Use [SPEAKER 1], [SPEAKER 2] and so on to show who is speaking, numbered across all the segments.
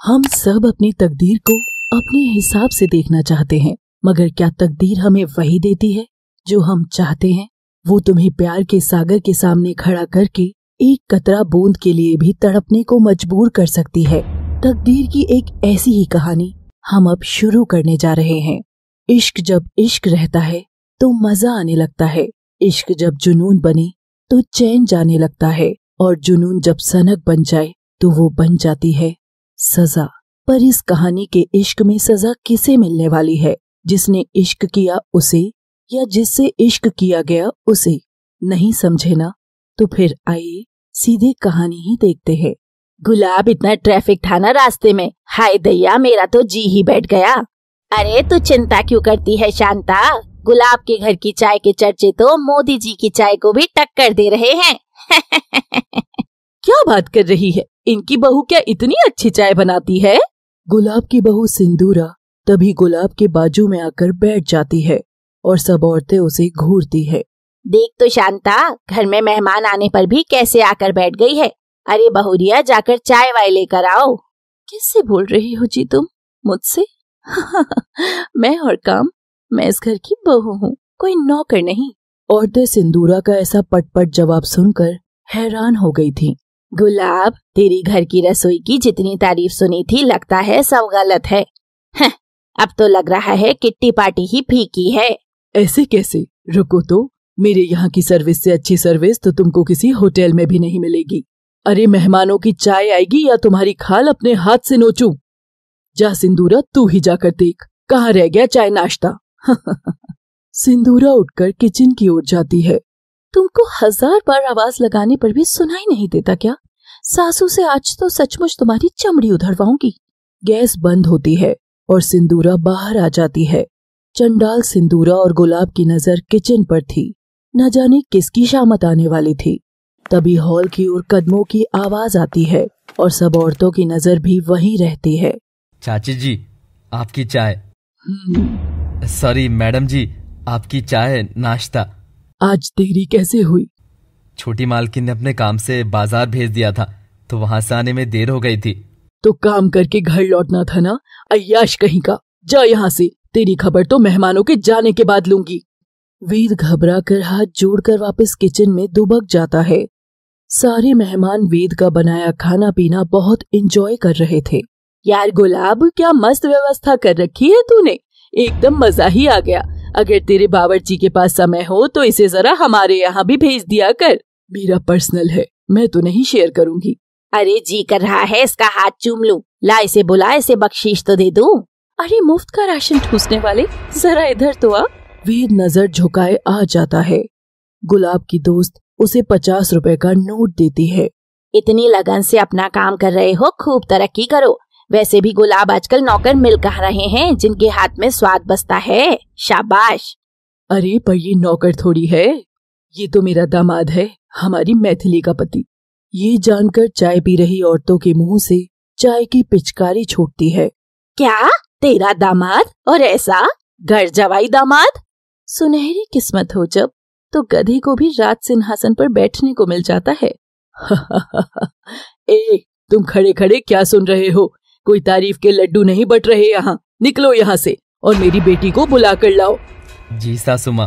[SPEAKER 1] हम सब अपनी तकदीर को अपने हिसाब से देखना चाहते हैं, मगर क्या तकदीर हमें वही देती है जो हम चाहते हैं? वो तुम्हें प्यार के सागर के सामने खड़ा करके एक कतरा बूंद के लिए भी तड़पने को मजबूर कर सकती है। तकदीर की एक ऐसी ही कहानी हम अब शुरू करने जा रहे हैं। इश्क जब इश्क रहता है तो मजा आने लगता है। इश्क जब जुनून बने तो चैन जाने लगता है, और जुनून जब सनक बन जाए तो वो बन जाती है सजा। पर इस कहानी के इश्क में सजा किसे मिलने वाली है? जिसने इश्क किया उसे, या जिससे इश्क किया गया उसे? नहीं समझे ना? तो फिर आइए सीधे कहानी ही देखते हैं।
[SPEAKER 2] गुलाब, इतना ट्रैफिक था ना रास्ते में, हाय दैया, मेरा तो जी ही बैठ गया। अरे तू चिंता क्यों करती है शांता? गुलाब के घर की चाय के चर्चे तो मोदी जी की चाय को भी टक्कर दे रहे हैं।
[SPEAKER 1] क्या बात कर रही है? इनकी बहू क्या इतनी अच्छी चाय बनाती है? गुलाब की बहू सिंदूरा तभी गुलाब के बाजू में आकर बैठ जाती है और सब औरतें उसे घूरती है।
[SPEAKER 2] देख तो शांता, घर में मेहमान आने पर भी कैसे आकर बैठ गई है। अरे बहुरिया, जाकर चाय वाय लेकर आओ।
[SPEAKER 1] किससे बोल रही हो जी तुम? मुझसे? मैं और काम? मैं इस घर की बहू हूँ, कोई नौकर नहीं। औरतें सिंदूरा का ऐसा पटपट जवाब सुनकर हैरान हो गई थीं।
[SPEAKER 2] गुलाब, तेरी घर की रसोई की जितनी तारीफ सुनी थी, लगता है सब गलत है। अब तो लग रहा है किट्टी पार्टी ही फीकी है।
[SPEAKER 1] ऐसे कैसे? रुको तो, मेरे यहाँ की सर्विस से अच्छी सर्विस तो तुमको किसी होटल में भी नहीं मिलेगी। अरे मेहमानों की चाय आएगी या तुम्हारी खाल अपने हाथ से नोचूं? जा सिंदूरा, तू ही जाकर देख कहाँ रह गया चाय नाश्ता। सिंदूरा उठकर किचन की ओर जाती है। तुमको 1000 बार आवाज लगाने पर भी सुनाई नहीं देता क्या? सासू से आज तो सचमुच तुम्हारी चमड़ी उधड़वाऊंगी। गैस बंद होती है और सिंदूरा बाहर आ जाती है। चंडाल सिंदूरा और गुलाब की नजर किचन पर थी। न जाने किसकी शामत आने वाली थी। तभी हॉल की ओर कदमों की आवाज आती है और सब औरतों की नजर भी वहीं रहती है।
[SPEAKER 3] चाची जी, आपकी चाय। सॉरी मैडम जी, आपकी चाय नाश्ता।
[SPEAKER 1] आज देरी कैसे हुई?
[SPEAKER 3] छोटी मालकिन ने अपने काम से बाजार भेज दिया था, तो वहां से आने में देर हो गई थी।
[SPEAKER 1] तो काम करके घर लौटना था ना, अय्याश कहीं का। जा यहाँ से, तेरी खबर तो मेहमानों के जाने के बाद लूंगी। वेद घबरा कर हाथ जोड़कर वापस किचन में दुबक जाता है। सारे मेहमान वेद का बनाया खाना पीना बहुत एंजॉय कर रहे थे। यार गुलाब, क्या मस्त व्यवस्था कर रखी है तूने, एकदम मजा ही आ गया। अगर तेरे बावर्ची के पास समय हो तो इसे जरा हमारे यहाँ भी भेज दिया कर। मेरा पर्सनल है, मैं तो नहीं शेयर करूंगी।
[SPEAKER 2] अरे जी कर रहा है इसका हाथ चूम लूं। ला इसे बुला, इसे बख्शीश तो दे दूं।
[SPEAKER 1] अरे मुफ्त का राशन ठूसने वाले, जरा इधर तो आ। वेद नजर झुकाए आ जाता है। गुलाब की दोस्त उसे 50 रुपए का नोट देती है।
[SPEAKER 2] इतनी लगन से अपना काम कर रहे हो, खूब तरक्की करो। वैसे भी गुलाब, आजकल नौकर मिल कहाँ रहे हैं जिनके हाथ में स्वाद बसता है। शाबाश।
[SPEAKER 1] अरे पर ये नौकर थोड़ी है, ये तो मेरा दामाद है, हमारी मैथिली का पति। ये जानकर चाय पी रही औरतों के मुंह से चाय की पिचकारी छूटती है।
[SPEAKER 2] क्या? तेरा दामाद? और ऐसा घर जवाई दामाद?
[SPEAKER 1] सुनहरी किस्मत हो जब, तो गधे को भी राज सिंहासन पर बैठने को मिल जाता है। ए, तुम खड़े खड़े क्या सुन रहे हो? कोई तारीफ के लड्डू नहीं बट रहे यहाँ। निकलो यहाँ से और मेरी बेटी को बुला कर लाओ।
[SPEAKER 3] जी सासू माँ।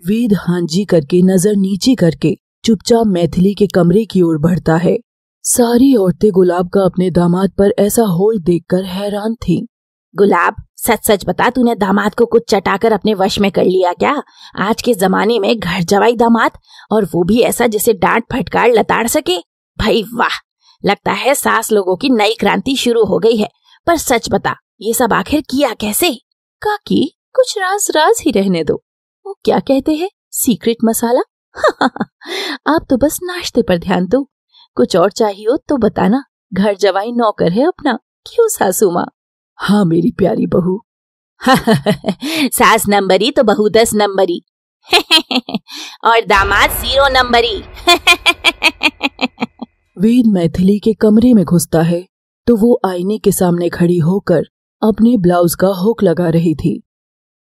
[SPEAKER 1] वेद हांजी करके नजर नीचे करके चुपचाप मैथिली के कमरे की ओर बढ़ता है। सारी औरतें गुलाब का अपने दामाद पर ऐसा होल्ड देखकर हैरान थीं।
[SPEAKER 2] गुलाब, सच सच बता, तूने दामाद को कुछ चटाकर अपने वश में कर लिया क्या? आज के जमाने में घर जवाई दामाद, और वो भी ऐसा जिसे डांट फटकार लताड़ सके। भाई वाह, लगता है सास लोगों की नई क्रांति शुरू हो गई है। पर सच बता, ये सब आखिर किया कैसे?
[SPEAKER 1] काकी, कुछ राज राज ही रहने दो। वो क्या कहते हैं, सीक्रेट मसाला। आप तो बस नाश्ते पर ध्यान दो। कुछ और चाहिए हो तो बताना, घर जवाई नौकर है अपना। क्यों सासू माँ? हाँ मेरी प्यारी बहू।
[SPEAKER 2] सास नंबरी तो बहू 10 नंबरी। और दामाद 0 नंबरी।
[SPEAKER 1] वेद मैथिली के कमरे में घुसता है तो वो आईने के सामने खड़ी होकर अपने ब्लाउज का हुक लगा रही थी।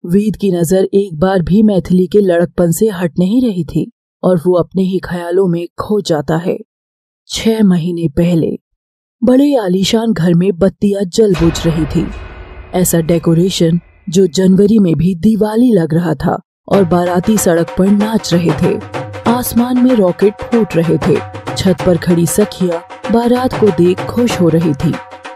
[SPEAKER 1] वेद की नजर एक बार भी मैथिली के लड़कपन से हट नहीं रही थी और वो अपने ही ख्यालों में खो जाता है। 6 महीने पहले बड़े आलीशान घर में बत्तियां जल बुझ रही थी। ऐसा डेकोरेशन जो जनवरी में भी दिवाली लग रहा था और बाराती सड़क पर नाच रहे थे। आसमान में रॉकेट फूट रहे थे। छत पर खड़ी सखियां बारात को देख खुश हो रही थी।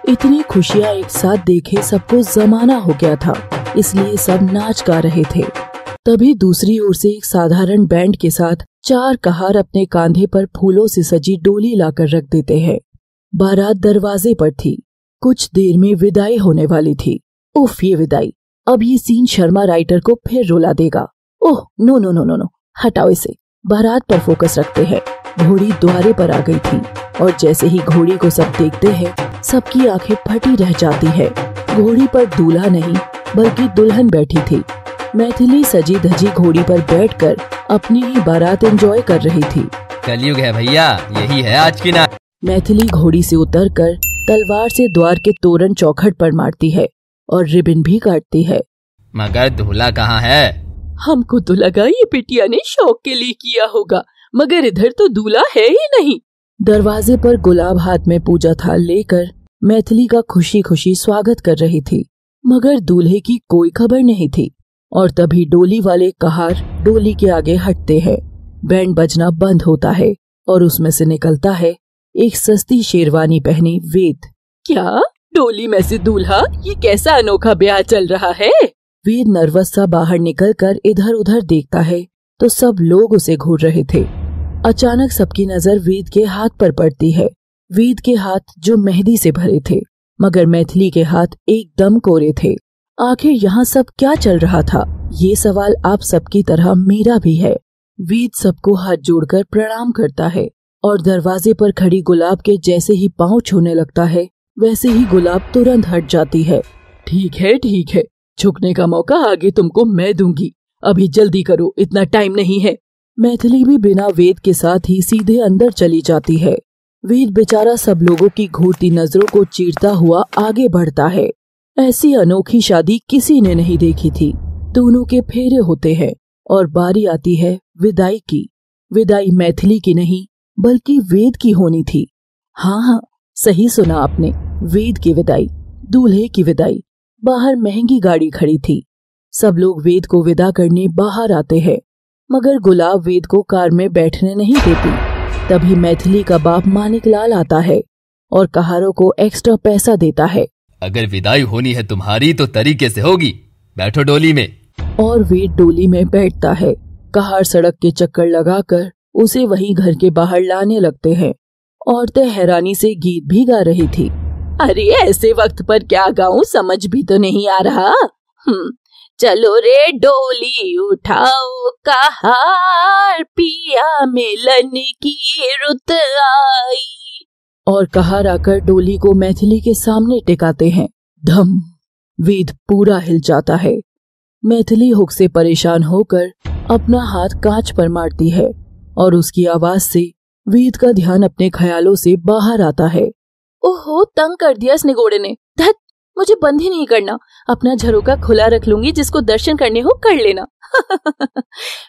[SPEAKER 1] इतनी खुशियां एक साथ देखे सबको जमाना हो गया था, इसलिए सब नाच गा रहे थे। तभी दूसरी ओर से एक साधारण बैंड के साथ 4 कहार अपने कांधे पर फूलों से सजी डोली लाकर रख देते हैं। बारात दरवाजे पर थी। कुछ देर में विदाई होने वाली थी। उफ, ये विदाई! अब ये सीन शर्मा राइटर को फिर रुला देगा। Oh no no no no no, हटाओ इसे। बारात पर फोकस रखते हैं। घोड़ी द्वारे पर आ गई थी और जैसे ही घोड़ी को सब देखते हैं, सबकी आंखें फटी रह जाती है। घोड़ी पर दूल्हा नहीं बल्कि दुल्हन बैठी थी। मैथिली सजी धजी घोड़ी पर बैठकर अपनी ही बारात एंजॉय कर रही थी।
[SPEAKER 3] कलयुग है भैया, यही है आज की नाच।
[SPEAKER 1] मैथिली घोड़ी से उतरकर तलवार से द्वार के तोरण चौखट पर मारती है और रिबन भी काटती है।
[SPEAKER 3] मगर दूल्हा कहाँ है?
[SPEAKER 1] हमको तो लगा ये बिटिया ने शौक के लिए किया होगा, मगर इधर तो दूल्हा है ही नहीं। दरवाजे पर गुलाब हाथ में पूजा थाल लेकर मैथिली का खुशी खुशी स्वागत कर रही थी, मगर दूल्हे की कोई खबर नहीं थी। और तभी डोली वाले कहार डोली के आगे हटते हैं। बैंड बजना बंद होता है और उसमें से निकलता है एक सस्ती शेरवानी पहनी वेद। क्या डोली में से दूल्हा? ये कैसा अनोखा ब्याह चल रहा है? वेद नर्वस सा बाहर निकलकर इधर उधर देखता है तो सब लोग उसे घूर रहे थे। अचानक सबकी नजर वेद के हाथ पर पड़ती है। वेद के हाथ जो मेहंदी से भरे थे, मगर मैथिली के हाथ एकदम कोरे थे। आखिर यहाँ सब क्या चल रहा था? ये सवाल आप सबकी तरह मेरा भी है। वेद सबको हाथ जोड़कर प्रणाम करता है और दरवाजे पर खड़ी गुलाब के जैसे ही पांव छूने लगता है, वैसे ही गुलाब तुरंत हट जाती है। ठीक है, झुकने का मौका आगे तुमको मैं दूंगी। अभी जल्दी करो, इतना टाइम नहीं है। मैथिली भी बिना वेद के साथ ही सीधे अंदर चली जाती है। वेद बेचारा सब लोगों की घूरती नजरों को चीरता हुआ आगे बढ़ता है। ऐसी अनोखी शादी किसी ने नहीं देखी थी। दोनों के फेरे होते हैं और बारी आती है विदाई की। विदाई मैथिली की नहीं बल्कि वेद की होनी थी। हाँ, सही सुना आपने, वेद की विदाई, दूल्हे की विदाई। बाहर महंगी गाड़ी खड़ी थी। सब लोग वेद को विदा करने बाहर आते हैं, मगर गुलाब वेद को कार में बैठने नहीं देती। तभी मैथिली का बाप मानिकलाल आता है और कहारों को एक्स्ट्रा पैसा देता है।
[SPEAKER 3] अगर विदाई होनी है तुम्हारी तो तरीके से होगी, बैठो डोली में।
[SPEAKER 1] और वेद डोली में बैठता है। कहार सड़क के चक्कर लगाकर उसे वहीं घर के बाहर लाने लगते हैं। औरतें हैरानी से गीत भी गा रही थी। अरे ऐसे वक्त पर क्या गाऊं, समझ भी तो नहीं आ रहा।
[SPEAKER 2] चलो रे डोली उठाओ कहार, पिया मिलन की रुत आई।
[SPEAKER 1] और कहार आकर डोली को मैथिली के सामने टिकाते हैं। धम! वेद पूरा हिल जाता है। मैथिली हुक से परेशान होकर अपना हाथ कांच पर मारती है और उसकी आवाज से वेद का ध्यान अपने ख्यालों से बाहर आता है।
[SPEAKER 2] ओहो, तंग कर दिया इस निगोड़े ने। धत, मुझे बंद ही नहीं करना। अपना झरोका खुला रख लूंगी, जिसको दर्शन करने हो कर लेना।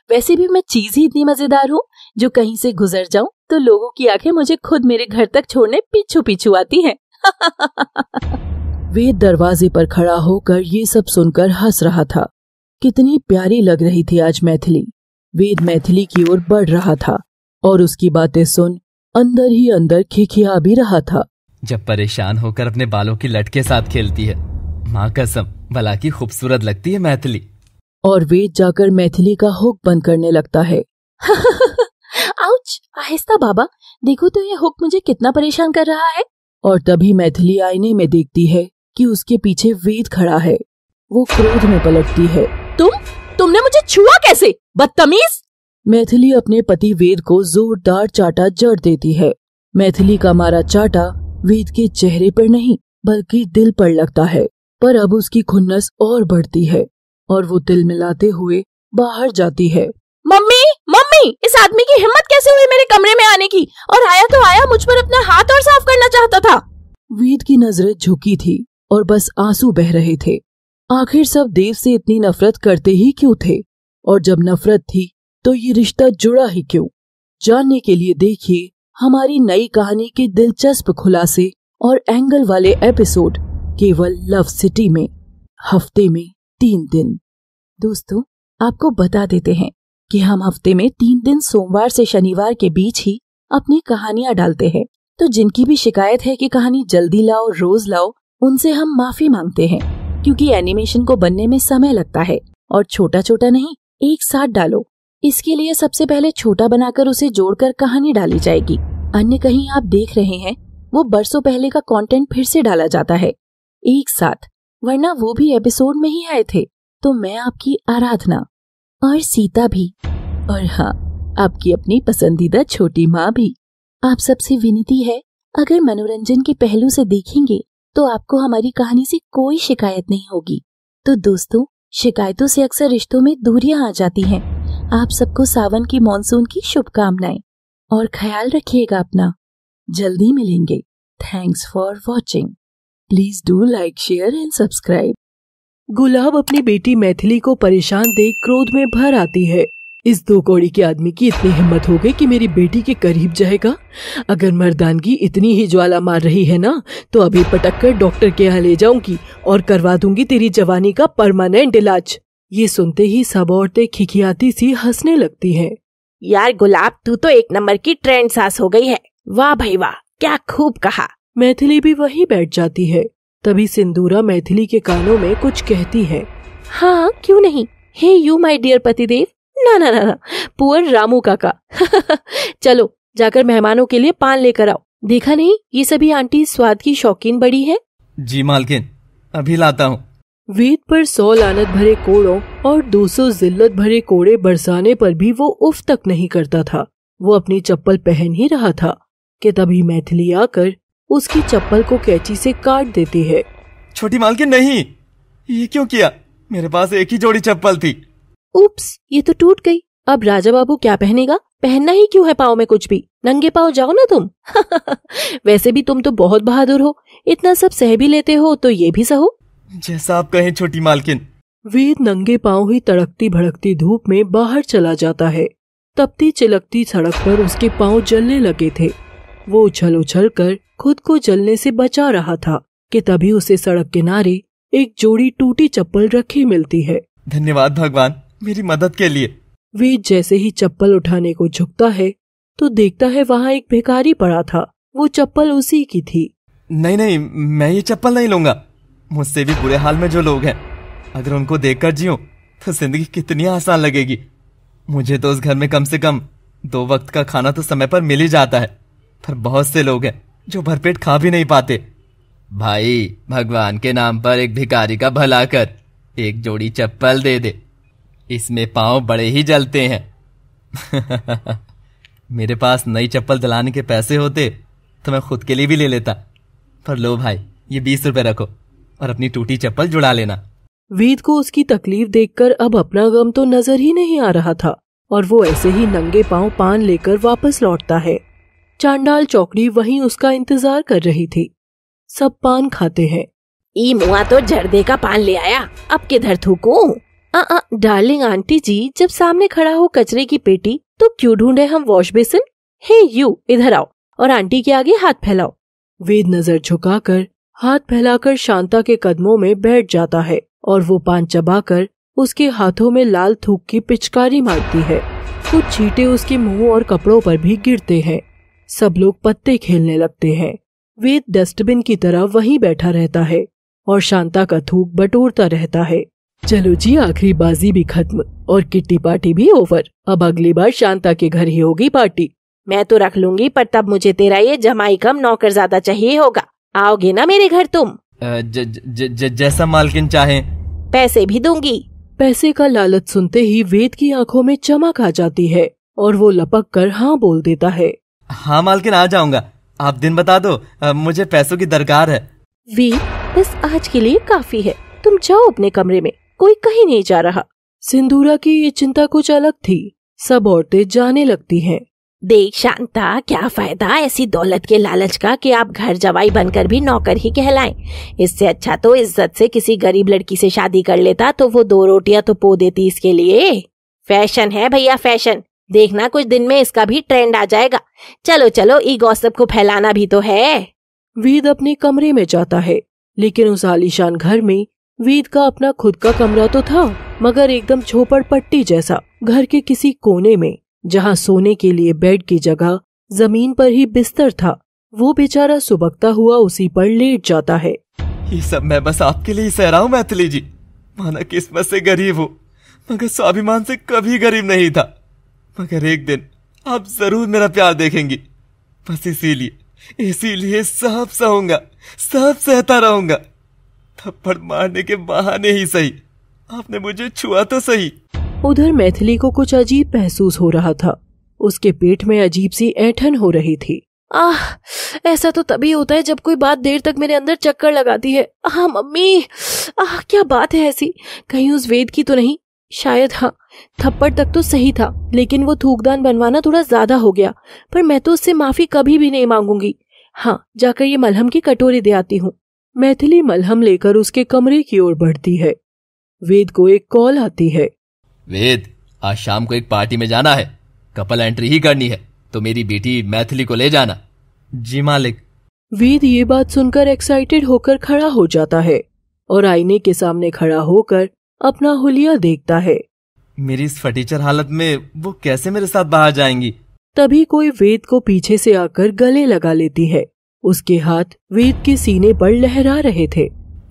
[SPEAKER 2] वैसे भी मैं चीज ही इतनी मजेदार हूँ, जो कहीं से गुजर जाऊं तो लोगों की आंखें मुझे खुद मेरे घर तक छोड़ने पीछू पीछू आती हैं।
[SPEAKER 1] वेद दरवाजे पर खड़ा होकर ये सब सुनकर हंस रहा था। कितनी प्यारी लग रही थी आज मैथिली। वेद मैथिली की ओर बढ़ रहा था और उसकी बातें सुन अंदर ही अंदर खिखिया भी रहा था।
[SPEAKER 3] जब परेशान होकर अपने बालों की लट के साथ खेलती है, माँ कसम भला की खूबसूरत लगती है मैथिली।
[SPEAKER 1] और वेद जाकर मैथिली का हुक बंद करने लगता है।
[SPEAKER 2] आउच, आहिस्ता बाबा, देखो तो ये हुक मुझे कितना परेशान कर रहा है।
[SPEAKER 1] और तभी मैथिली आईने में देखती है कि उसके पीछे वेद खड़ा है। वो क्रोध में पलटती है।
[SPEAKER 2] तुमने मुझे छुआ कैसे, बदतमीज!
[SPEAKER 1] मैथिली अपने पति वेद को जोरदार चाटा जड़ देती है। मैथिली का मारा चाटा वेद के चेहरे पर नहीं बल्कि दिल पर लगता है। पर अब उसकी खुन्नस और बढ़ती है और वो दिल मिलाते हुए बाहर जाती है।
[SPEAKER 2] मम्मी, इस आदमी की हिम्मत कैसे हुई मेरे कमरे में आने की? और आया तो आया, मुझ पर अपना हाथ और साफ करना चाहता था।
[SPEAKER 1] वेद की नजरें झुकी थी और बस आंसू बह रहे थे। आखिर सब देव से इतनी नफरत करते ही क्यों थे? और जब नफरत थी तो ये रिश्ता जुड़ा ही क्यों? जानने के लिए देखिए हमारी नई कहानी के दिलचस्प खुलासे और एंगल वाले एपिसोड केवल लव सिटी में, हफ्ते में 3 दिन। दोस्तों, आपको बता देते हैं कि हम हफ्ते में 3 दिन सोमवार से शनिवार के बीच ही अपनी कहानियां डालते हैं। तो जिनकी भी शिकायत है कि कहानी जल्दी लाओ, रोज लाओ, उनसे हम माफी मांगते हैं, क्योंकि एनिमेशन को बनने में समय लगता है और छोटा छोटा नहीं, एक साथ डालो। इसके लिए सबसे पहले छोटा बनाकर उसे जोड़कर कहानी डाली जाएगी। अन्य कहीं आप देख रहे हैं वो बरसों पहले का कंटेंट फिर से डाला जाता है एक साथ, वरना वो भी एपिसोड में ही आए थे। तो मैं आपकी आराधना और सीता भी, और हाँ, आपकी अपनी पसंदीदा छोटी माँ भी, आप सबसे विनती है, अगर मनोरंजन के पहलू से देखेंगे तो आपको हमारी कहानी से कोई शिकायत नहीं होगी। तो दोस्तों, शिकायतों से अक्सर रिश्तों में दूरियां आ जाती हैं। आप सबको सावन की मॉनसून की शुभकामनाएं और ख्याल रखिएगा अपना। जल्दी मिलेंगे। Thanks for watching. Please do like, share and subscribe. Gulab अपनी बेटी मैथिली को परेशान देख क्रोध में भर आती है। इस 2 कौड़ी के आदमी की इतनी हिम्मत हो गई कि मेरी बेटी के करीब जाएगा। अगर मर्दानगी इतनी ही ज्वाला मार रही है ना, तो अभी पटक कर डॉक्टर के यहाँ ले जाऊंगी और करवा दूंगी तेरी जवानी का परमानेंट इलाज। ये सुनते ही सब औरतें खिखियाती सी हंसने लगती हैं।
[SPEAKER 2] यार गुलाब, तू तो एक नंबर की ट्रेंड सास हो गई है। वाह भाई वाह, क्या खूब कहा।
[SPEAKER 1] मैथिली भी वहीं बैठ जाती है। तभी सिंदूरा मैथिली के कानों में कुछ कहती है।
[SPEAKER 2] हाँ, क्यों नहीं। हे यू माय डियर पतिदेव। ना ना ना ना, पुअर रामू काका। चलो जाकर मेहमानों के लिए पान लेकर आओ। देखा नहीं, ये सभी आंटी स्वाद की शौकीन बड़ी है।
[SPEAKER 3] जी मालकिन, अभी लाता हूँ।
[SPEAKER 1] वेद पर 100 लानत भरे कोड़ों और 200 जिल्लत भरे कोड़े बरसाने पर भी वो उफ तक नहीं करता था। वो अपनी चप्पल पहन ही रहा था कि तभी मैथिली आकर उसकी चप्पल को कैंची से काट देती है।
[SPEAKER 3] छोटी मालकिन, नहीं, ये क्यों किया? मेरे पास एक ही जोड़ी चप्पल थी।
[SPEAKER 2] उप्स, ये तो टूट गई। अब राजा बाबू क्या पहनेगा? पहनना ही क्यों है पाँव में कुछ भी? नंगे पाँव जाओ ना तुम। वैसे भी तुम तो बहुत बहादुर हो, इतना सब सह भी लेते हो तो ये भी सहो।
[SPEAKER 3] जैसा आप कहें छोटी मालकिन।
[SPEAKER 1] वेद नंगे पाँव ही तड़कती भड़कती धूप में बाहर चला जाता है। तपती चिलकती सड़क पर उसके पाँव जलने लगे थे। वो उछल उछल कर खुद को जलने से बचा रहा था कि तभी उसे सड़क किनारे एक जोड़ी टूटी चप्पल रखी मिलती है।
[SPEAKER 3] धन्यवाद भगवान, मेरी मदद के लिए।
[SPEAKER 1] वेद जैसे ही चप्पल उठाने को झुकता है तो देखता है वहाँ एक भिखारी पड़ा था। वो चप्पल उसी की थी।
[SPEAKER 3] नहीं नहीं, मैं ये चप्पल नहीं लूंगा। मुझसे भी बुरे हाल में जो लोग हैं, अगर उनको देखकर जियूं तो जिंदगी कितनी आसान लगेगी। मुझे तो उस घर में कम से कम 2 वक्त का खाना तो समय पर मिल ही जाता है, पर बहुत से लोग हैं जो भरपेट खा भी नहीं पाते। भाई, भगवान के नाम पर एक भिखारी का भला कर, एक जोड़ी चप्पल दे दे, इसमें पाँव बड़े ही जलते हैं। मेरे पास नई चप्पल दिलाने के पैसे होते तो मैं खुद के लिए भी ले लेता, पर लो भाई, ये 20 रुपए रखो और अपनी टूटी चप्पल जुड़ा लेना।
[SPEAKER 1] वेद को उसकी तकलीफ देखकर अब अपना गम तो नजर ही नहीं आ रहा था और वो ऐसे ही नंगे पांव पान लेकर वापस लौटता है। चांडाल चौकड़ी वहीं उसका इंतजार कर रही थी। सब पान खाते हैं।
[SPEAKER 2] ई मुआ तो जर्दे का पान ले आया, अब किधर थूकूं? डार्लिंग आंटी जी, जब सामने खड़ा हो कचरे की पेटी तो क्यों ढूंढे हम वॉश बेसिन? हे यू, इधर आओ और आंटी के आगे हाथ फैलाओ।
[SPEAKER 1] वेद नजर झुकाकर हाथ फैलाकर शांता के कदमों में बैठ जाता है और वो पान चबाकर उसके हाथों में लाल थूक की पिचकारी मारती है। कुछ छींटे उसके मुंह और कपड़ों पर भी गिरते हैं। सब लोग पत्ते खेलने लगते हैं। वेद डस्टबिन की तरह वहीं बैठा रहता है और शांता का थूक बटोरता रहता है। चलो जी, आखिरी बाजी भी खत्म और किट्टी पार्टी भी ओवर। अब अगली बार शांता के घर ही होगी पार्टी।
[SPEAKER 2] मैं तो रख लूंगी, पर तब मुझे तेरा ये जमाई कम नौकर ज्यादा चाहिए होगा। आओगे ना मेरे घर तुम?
[SPEAKER 3] जैसा मालकिन चाहे।
[SPEAKER 2] पैसे भी दूंगी।
[SPEAKER 1] पैसे का लालच सुनते ही वेद की आंखों में चमक आ जाती है और वो लपक कर हाँ बोल देता है।
[SPEAKER 3] हाँ मालकिन, आ जाऊंगा। आप दिन बता दो, मुझे पैसों की दरकार है।
[SPEAKER 2] वेद, बस आज के लिए काफी है, तुम जाओ अपने कमरे में, कोई कहीं नहीं जा रहा।
[SPEAKER 1] सिंदूरा की ये चिंता कुछ अलग थी। सब औरतें जाने लगती हैं।
[SPEAKER 2] देख शांता, क्या फायदा ऐसी दौलत के लालच का कि आप घर जवाई बनकर भी नौकर ही कहलाएं। इससे अच्छा तो इज्जत से किसी गरीब लड़की से शादी कर लेता तो वो 2 रोटियां तो पो देती इसके लिए। फैशन है भैया, फैशन। देखना कुछ दिन में इसका भी ट्रेंड आ जाएगा। चलो चलो, ई गॉसिप को फैलाना भी तो है।
[SPEAKER 1] वेद अपने कमरे में जाता है, लेकिन उस आलीशान घर में वेद का अपना खुद का कमरा तो था, मगर एकदम झोपड़पट्टी जैसा घर के किसी कोने में, जहाँ सोने के लिए बेड की जगह जमीन पर ही बिस्तर था। वो बेचारा सुबकता हुआ उसी पर लेट जाता है।
[SPEAKER 3] ये सब मैं बस आपके लिए ही सह रहा हूँ मैथिली जी। माना किस्मत से गरीब हो, मगर स्वाभिमान से कभी गरीब नहीं था। मगर एक दिन आप जरूर मेरा प्यार देखेंगी। बस इसीलिए सब सहूंगा, सब सहता रहूंगा। थप्पड़ मारने के बहाने ही सही, आपने मुझे छुआ तो सही।
[SPEAKER 1] उधर मैथिली को कुछ अजीब महसूस हो रहा था। उसके पेट में अजीब सी ऐंठन हो रही थी।
[SPEAKER 2] ऐसा तो तभी होता है जब कोई बात देर तक मेरे अंदर चक्कर लगाती है। मम्मी, क्या बात है ऐसी? कहीं उस वेद की तो नहीं? शायद हाँ, थप्पड़ तक तो सही था, लेकिन वो थूकदान बनवाना थोड़ा ज्यादा हो गया। पर मैं तो उससे माफी कभी भी नहीं मांगूंगी। हाँ, जाकर ये मलहम की कटोरी दे आती हूँ।
[SPEAKER 1] मैथिली मलहम लेकर उसके कमरे की ओर बढ़ती है। वेद को एक कॉल आती है।
[SPEAKER 3] वेद, आज शाम को एक पार्टी में जाना है, कपल एंट्री ही करनी है, तो मेरी बेटी मैथिली को ले जाना। जी मालिक।
[SPEAKER 1] वेद ये बात सुनकर एक्साइटेड होकर खड़ा हो जाता है और आईने के सामने खड़ा होकर अपना हुलिया देखता है।
[SPEAKER 3] मेरी इस फटीचर हालत में वो कैसे मेरे साथ बाहर जाएंगी?
[SPEAKER 1] तभी कोई वेद को पीछे से आकर गले लगा लेती है। उसके हाथ वेद के सीने पर लहरा रहे थे।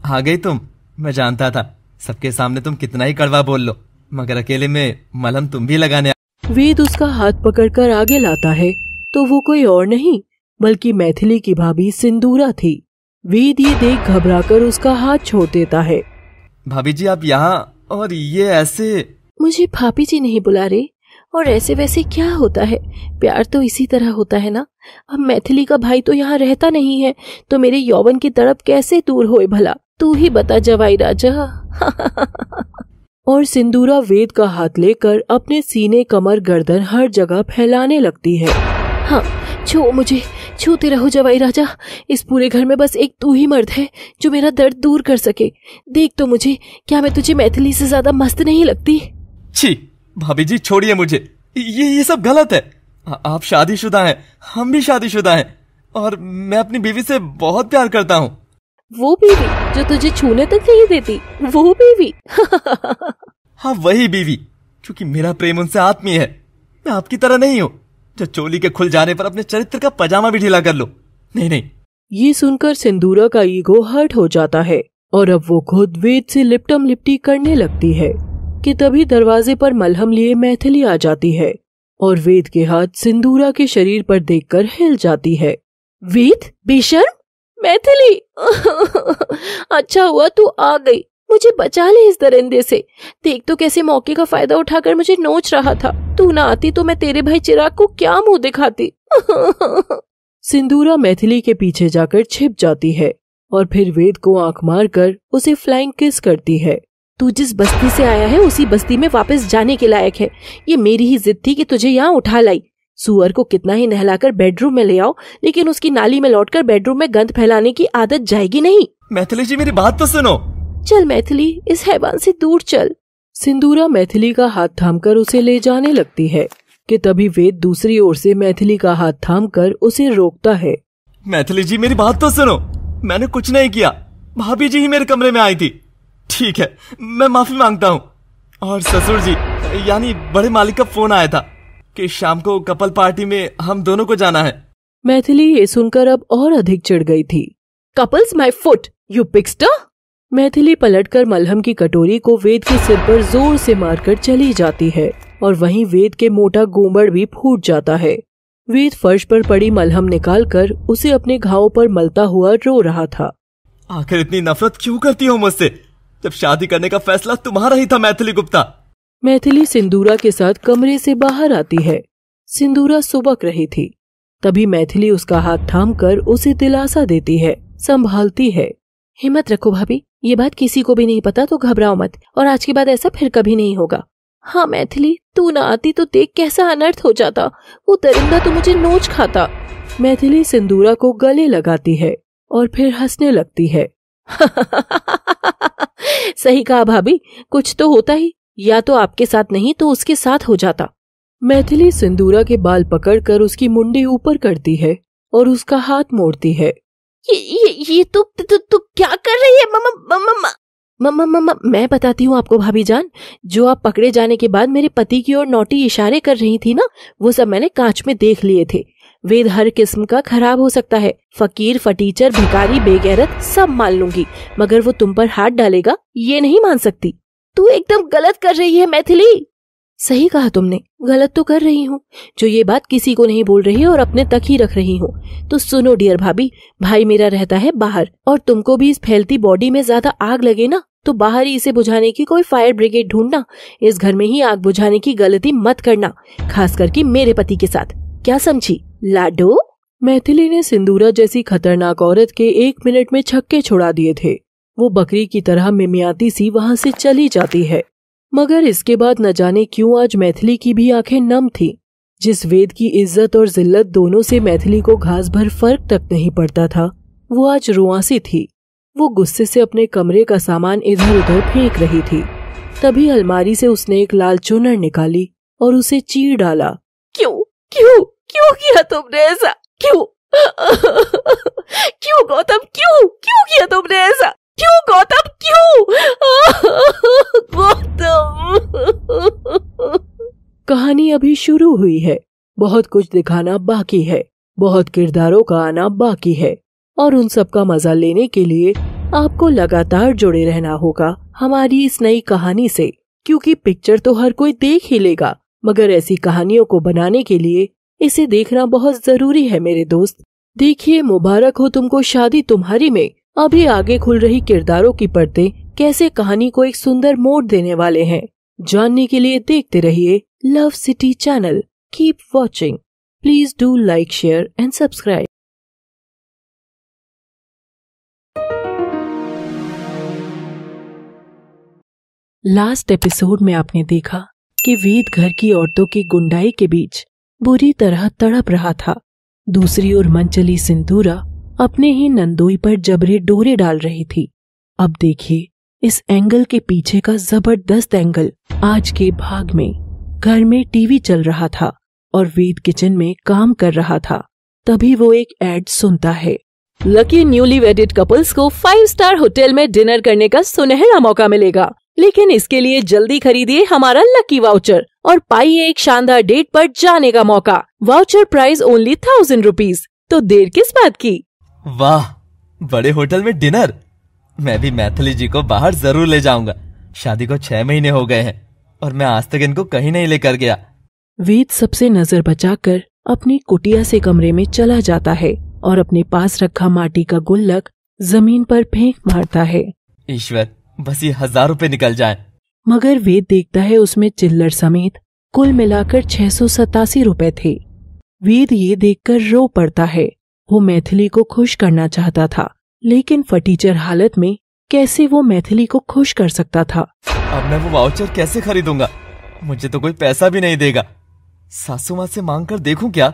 [SPEAKER 3] आ गई तुम। मैं जानता था, सबके सामने तुम कितना ही कड़वा बोल लो, मगर अकेले में मलहम तुम भी लगाने।
[SPEAKER 1] वेद उसका हाथ पकड़कर आगे लाता है तो वो कोई और नहीं बल्कि मैथिली की भाभी सिंदूरा थी। वेद ये देख घबराकर उसका हाथ छोड़ देता है।
[SPEAKER 3] भाभी जी, आप यहाँ, और ये ऐसे?
[SPEAKER 2] मुझे भाभी जी नहीं बुला रहे, और ऐसे वैसे क्या होता है? प्यार तो इसी तरह होता है ना। अब मैथिली का भाई तो यहाँ रहता नहीं है, तो मेरे यौवन की तड़प कैसे दूर होए भला? तू ही बता जवाई राजा।
[SPEAKER 1] और सिंदूरा वेद का हाथ लेकर अपने सीने, कमर, गर्दन हर जगह फैलाने लगती है।
[SPEAKER 2] हाँ, छू मुझे, छूते रहो जवाई राजा। इस पूरे घर में बस एक तू ही मर्द है जो मेरा दर्द दूर कर सके। देख तो मुझे, क्या मैं तुझे मैथिली से ज्यादा मस्त नहीं लगती?
[SPEAKER 3] छी भाभी जी, छोड़िए मुझे, ये सब गलत है। आप शादीशुदा हैं, हम भी शादीशुदा हैं, और मैं अपनी बीवी से बहुत प्यार करता हूँ।
[SPEAKER 2] वो बीवी जो तुझे छूने तक नहीं देती, वो बीवी?
[SPEAKER 3] हाँ, वही बीवी, क्योंकि मेरा प्रेम उनसे आत्मीय है। मैं आपकी तरह नहीं हूँ जो चोली के खुल जाने पर अपने चरित्र का पजामा भी ढीला कर लो। नहीं।
[SPEAKER 1] ये सुनकर सिंदूरा का ईगो हर्ट हो जाता है और अब वो खुद वेद से लिपटम लिपटी करने लगती है कि तभी दरवाजे पर मलहम लिए मैथिली आ जाती है और वेद के हाथ सिंदूरा के शरीर पर देखकर हिल जाती है।
[SPEAKER 2] वेद, बेशर्म! मैथिली! अच्छा हुआ तू आ गई, मुझे बचा ले इस दरिंदे से। देख तो कैसे मौके का फायदा उठाकर मुझे नोच रहा था। तू ना आती तो मैं तेरे भाई चिराग को क्या मुंह दिखाती।
[SPEAKER 1] सिंदूरा मैथिली के पीछे जाकर छिप जाती है और फिर वेद को आंख मारकर उसे फ्लाइंग किस करती है।
[SPEAKER 2] तू जिस बस्ती से आया है उसी बस्ती में वापस जाने के लायक है। ये मेरी ही जिद थी कि तुझे यहाँ उठा लाई। सुअर को कितना ही नहलाकर बेडरूम में ले आओ, लेकिन उसकी नाली में लौटकर बेडरूम में गंद फैलाने की आदत जाएगी नहीं।
[SPEAKER 3] मैथिली जी, मेरी बात तो सुनो।
[SPEAKER 2] चल मैथिली, इस हैवान से दूर चल।
[SPEAKER 1] सिंदूरा मैथिली का हाथ थामकर उसे ले जाने लगती है कि तभी वेद दूसरी ओर से मैथिली का हाथ थामकर उसे रोकता है।
[SPEAKER 3] मैथिली जी, मेरी बात तो सुनो। मैंने कुछ नहीं किया, भाभी जी ही मेरे कमरे में आई थी। ठीक है, मैं माफी मांगता हूँ। और ससुर जी, यानी बड़े मालिक का फोन आया था कि शाम को कपल पार्टी में हम दोनों को जाना है।
[SPEAKER 1] मैथिली ये सुनकर अब और अधिक चिढ़ गई थी।
[SPEAKER 2] Couples my foot, you pickster!
[SPEAKER 1] Maithili पलटकर मलहम की कटोरी को वेद के सिर पर जोर से मारकर चली जाती है और वहीं वेद के मोटा गोंबड़ भी फूट जाता है। वेद फर्श पर पड़ी मलहम निकालकर उसे अपने घावों पर मलता हुआ रो रहा था।
[SPEAKER 3] आखिर इतनी नफरत क्यों करती हो मुझसे, जब शादी करने का फैसला तुम्हारा ही था मैथिली गुप्ता।
[SPEAKER 1] मैथिली सिंदूरा के साथ कमरे से बाहर आती है। सिंदूरा सुबक रही थी। तभी मैथिली उसका हाथ थामकर उसे दिलासा देती है, संभालती है।
[SPEAKER 2] हिम्मत रखो भाभी, ये बात किसी को भी नहीं पता तो घबराओ मत, और आज के बाद ऐसा फिर कभी नहीं होगा। हाँ मैथिली, तू ना आती तो देख कैसा अनर्थ हो जाता। वो दरिंदा तो मुझे नोच खाता।
[SPEAKER 1] मैथिली सिंदूरा को गले लगाती है और फिर हंसने लगती है।
[SPEAKER 2] सही कहा भाभी, कुछ तो होता ही, या तो आपके साथ नहीं तो उसके साथ हो जाता।
[SPEAKER 1] मैथिली सिंदूरा के बाल पकड़कर उसकी मुंडी ऊपर करती है और उसका हाथ मोड़ती है।
[SPEAKER 2] ये तू क्या कर रही है मम्मा? मैं बताती हूँ आपको भाभी जान। जो आप पकड़े जाने के बाद मेरे पति की ओर नोटी इशारे कर रही थी ना, वो सब मैंने कांच में देख लिए थे। वेद हर किस्म का खराब हो सकता है, फकीर, फटीचर, भिखारी, बेगैरत सब मान लूंगी, मगर वो तुम पर हाथ डालेगा ये नहीं मान सकती। तू एकदम गलत कर रही है मैथिली। सही कहा तुमने, गलत तो कर रही हूँ। जो ये बात किसी को नहीं बोल रही और अपने तक ही रख रही हूँ। तो सुनो डियर भाभी, भाई मेरा रहता है बाहर, और तुमको भी इस फैलती बॉडी में ज्यादा आग लगे ना तो बाहर ही इसे बुझाने की कोई फायर ब्रिगेड ढूंढना। इस घर में ही आग बुझाने की गलती मत करना, खास करके मेरे पति के साथ। क्या समझी लाडो?
[SPEAKER 1] मैथिली ने सिंदूरा जैसी खतरनाक औरत के 1 मिनट में छक्के छुड़ा दिए थे। वो बकरी की तरह मिमियाती सी वहां से चली जाती है, मगर इसके बाद न जाने क्यों आज मैथिली की भी आंखें नम थी। जिस वेद की इज्जत और जिल्लत दोनों से मैथिली को घास भर फर्क तक नहीं पड़ता था, वो आज रुआसी थी। वो गुस्से से अपने कमरे का सामान इधर उधर फेंक रही थी। तभी अलमारी से उसने एक लाल चुनर निकाली और उसे चीर डाला।
[SPEAKER 2] क्यों क्यों क्यों किया तुमने ऐसा? क्यों क्यों गौतम, क्यों क्यों किया तुमने ऐसा? क्यों गौतम, क्यों गौतम?
[SPEAKER 1] कहानी अभी शुरू हुई है, बहुत कुछ दिखाना बाकी है, बहुत किरदारों का आना बाकी है, और उन सब का मजा लेने के लिए आपको लगातार जुड़े रहना होगा हमारी इस नई कहानी से, क्योंकि पिक्चर तो हर कोई देख ही लेगा, मगर ऐसी कहानियों को बनाने के लिए इसे देखना बहुत जरूरी है मेरे दोस्त। देखिए, मुबारक हो तुमको शादी तुम्हारी में अभी आगे खुल रही किरदारों की परतें कैसे कहानी को एक सुंदर मोड़ देने वाले हैं। जानने के लिए देखते रहिए love city channel. Keep watching. Please do like, share and subscribe. Last episode में आपने देखा कि वेद घर की औरतों की गुंडाई के बीच बुरी तरह तड़प रहा था। दूसरी ओर मन चली सिंदूरा अपने ही नंदोई पर जबरे डोरे डाल रही थी। अब देखिए इस एंगल के पीछे का जबरदस्त एंगल। आज के भाग में घर में टीवी चल रहा था और वेद किचन में काम कर रहा था। तभी वो एक एड सुनता है। लकी न्यूली वेडेड कपल्स को 5 स्टार होटल में डिनर करने का सुनहरा मौका मिलेगा, लेकिन इसके लिए जल्दी खरीदिए हमारा लकी वाउचर और पाइए एक शानदार डेट पर जाने का मौका। Voucher price only 1000 rupees. तो देर किस बात की?
[SPEAKER 3] वाह, बड़े होटल में डिनर। मैं भी मैथिली जी को बाहर जरूर ले जाऊंगा। शादी को 6 महीने हो गए हैं और मैं आज तक इनको कहीं नहीं लेकर गया।
[SPEAKER 1] वेद सबसे नजर बचाकर अपनी कुटिया से कमरे में चला जाता है और अपने पास रखा माटी का गुल्लक जमीन पर फेंक मारता है।
[SPEAKER 3] ईश्वर, बस ये 1000 रुपए निकल जाए।
[SPEAKER 1] मगर वेद देखता है उसमें चिल्लर समेत कुल मिलाकर 687 रुपए थे। वेद ये देखकर रो पड़ता है। वो मैथिली को खुश करना चाहता था, लेकिन फटीचर हालत में कैसे वो मैथिली को खुश कर सकता था।
[SPEAKER 3] अब मैं वो वाउचर कैसे खरीदूंगा? मुझे तो कोई पैसा भी नहीं देगा। सासू माँ से मांग कर देखूं क्या?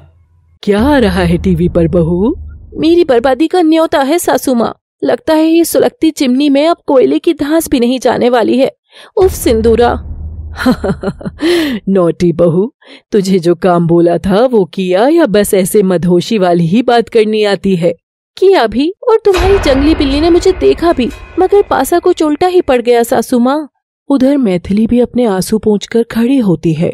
[SPEAKER 1] क्या आ रहा है टीवी पर बहू?
[SPEAKER 2] मेरी बर्बादी का न्योता है सासू माँ। लगता है ये सुलगती चिमनी में अब कोयले की धांस भी नहीं जाने वाली है। उफ सिंदूरा।
[SPEAKER 1] नोटी बहू, तुझे जो काम बोला था वो किया या बस ऐसे मधोशी वाली ही बात करनी आती है?
[SPEAKER 2] किया भी, और तुम्हारी जंगली बिल्ली ने मुझे देखा भी, मगर पासा कुछ उल्टा ही पड़ गया सासू माँ।
[SPEAKER 1] उधर मैथिली भी अपने आंसू पोंछकर खड़ी होती है।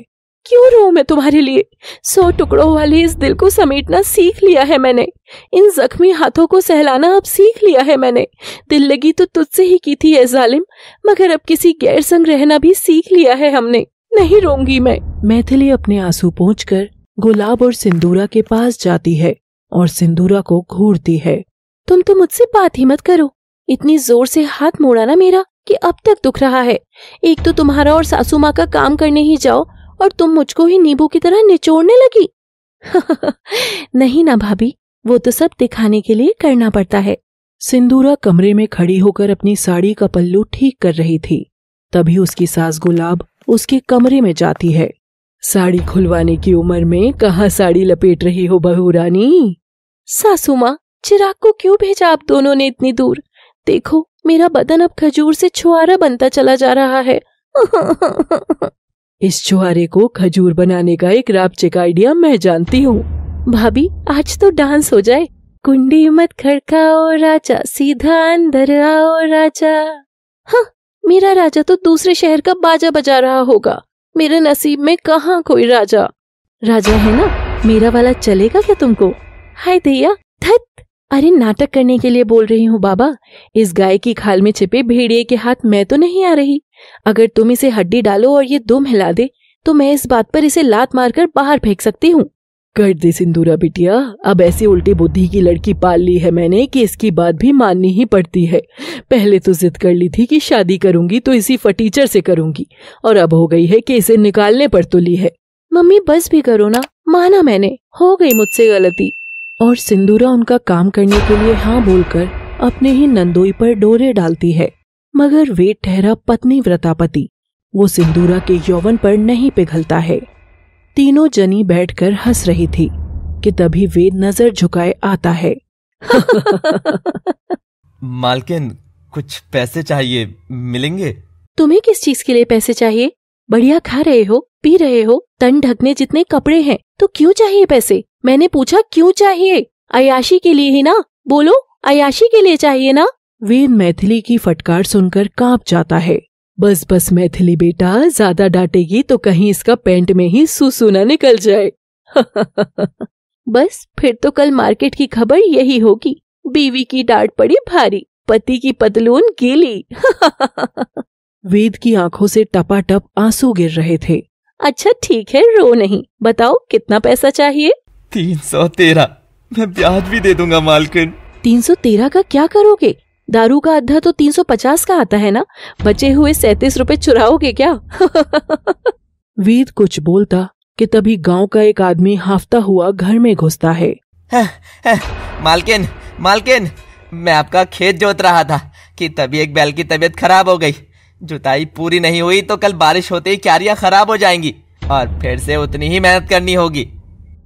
[SPEAKER 2] क्यों रो मैं तुम्हारे लिए? 100 टुकड़ों वाले इस दिल को समेटना सीख लिया है मैंने। इन जख्मी हाथों को सहलाना अब सीख लिया है मैंने। दिल लगी तो तुझसे ही की थी ए जालिम, मगर अब किसी गैर संग रहना भी सीख लिया है हमने। नहीं रोऊंगी मैं।
[SPEAKER 1] मैथिली अपने आंसू पोंछकर गुलाब और सिंदूरा के पास जाती है और सिंदूरा को घूरती है।
[SPEAKER 2] तुम तो मुझसे बात ही मत करो। इतनी जोर से हाथ मोड़ा ना मेरा कि अब तक दुख रहा है। एक तो तुम्हारा और सासू माँ का काम करने ही जाओ और तुम मुझको ही नींबू की तरह निचोड़ने लगी। नहीं ना भाभी, वो तो सब दिखाने के लिए करना पड़ता है।
[SPEAKER 1] सिंदूरा कमरे में खड़ी होकर अपनी साड़ी का पल्लू ठीक कर रही थी। तभी उसकी सास गुलाब उसके कमरे में जाती है। साड़ी खुलवाने की उम्र में कहाँ साड़ी लपेट रही हो बहू रानी?
[SPEAKER 2] सासू माँ, चिराग को क्यों भेजा आप दोनों ने इतनी दूर? देखो मेरा बदन अब खजूर से छुआरा बनता चला जा रहा है।
[SPEAKER 1] इस छुआरे को खजूर बनाने का एक रापचिक आइडिया मैं जानती हूँ।
[SPEAKER 2] भाभी आज तो डांस हो जाए।
[SPEAKER 1] कुंडी मत खड़काओ राजा, सीधा अंदर आओ राजा। हाँ, मेरा राजा तो दूसरे शहर का बाजा बजा रहा होगा। मेरे नसीब में कहाँ कोई राजा। राजा है ना मेरा वाला, चलेगा क्या तुमको? हाय दैया, धत। अरे नाटक करने के लिए बोल रही हूँ बाबा। इस गाय की खाल में छिपे भेड़िए के हाथ मैं तो नहीं आ रही। अगर तुम इसे हड्डी डालो और ये दुम हिला दे तो मैं इस बात पर इसे लात मारकर बाहर फेंक सकती हूँ। कर दे सिंदूरा बिटिया, अब ऐसी उल्टी बुद्धि की लड़की पाल ली है मैंने कि इसकी बात भी माननी ही पड़ती है। पहले तो जिद कर ली थी कि शादी करूंगी तो इसी फटीचर से करूंगी, और अब हो गई है कि इसे निकालने पर तुली है। मम्मी बस भी करो ना, माना मैंने, हो गई मुझसे गलती। और सिंदूरा उनका काम करने के लिए हाँ बोलकर अपने ही नंदोई पर डोरे डालती है। मगर वेद ठहरा पत्नी व्रतापति, वो सिंदूरा के यौवन पर नहीं पिघलता है। तीनों जनी बैठकर हंस रही थी कि तभी वेद नजर झुकाए आता है।
[SPEAKER 3] मालकिन, कुछ पैसे चाहिए, मिलेंगे?
[SPEAKER 1] तुम्हें किस चीज के लिए पैसे चाहिए? बढ़िया खा रहे हो, पी रहे हो, तन ढकने जितने कपड़े हैं, तो क्यों चाहिए पैसे? मैंने पूछा क्यों चाहिए? अयाशी के लिए ही ना? बोलो, अयाशी के लिए चाहिए ना? वेद मैथिली की फटकार सुनकर कांप जाता है। बस बस मैथिली बेटा, ज्यादा डांटेगी तो कहीं इसका पैंट में ही सुसु न निकल जाए। बस फिर तो कल मार्केट की खबर यही होगी, बीवी की डांट पड़ी भारी, पति की पतलून गीली। वेद की आंखों से टपाटप आंसू गिर रहे थे। अच्छा ठीक है, रो नहीं, बताओ कितना पैसा चाहिए?
[SPEAKER 3] 313। मैं ब्याज भी दे दूंगा मालकिन।
[SPEAKER 1] 313 का क्या करोगे? दारू का अद्धा तो 350 का आता है ना, बचे हुए 37 रुपए चुराओगे क्या? वेद कुछ बोलता कि तभी गांव का एक आदमी हाफता हुआ घर में घुसता है।
[SPEAKER 3] मालकिन, मालकिन, मैं आपका खेत जोत रहा था कि तभी एक बैल की तबीयत खराब हो गई। जुताई पूरी नहीं हुई तो कल बारिश होते ही क्यारियां खराब हो जाएंगी और फिर से उतनी ही मेहनत करनी होगी।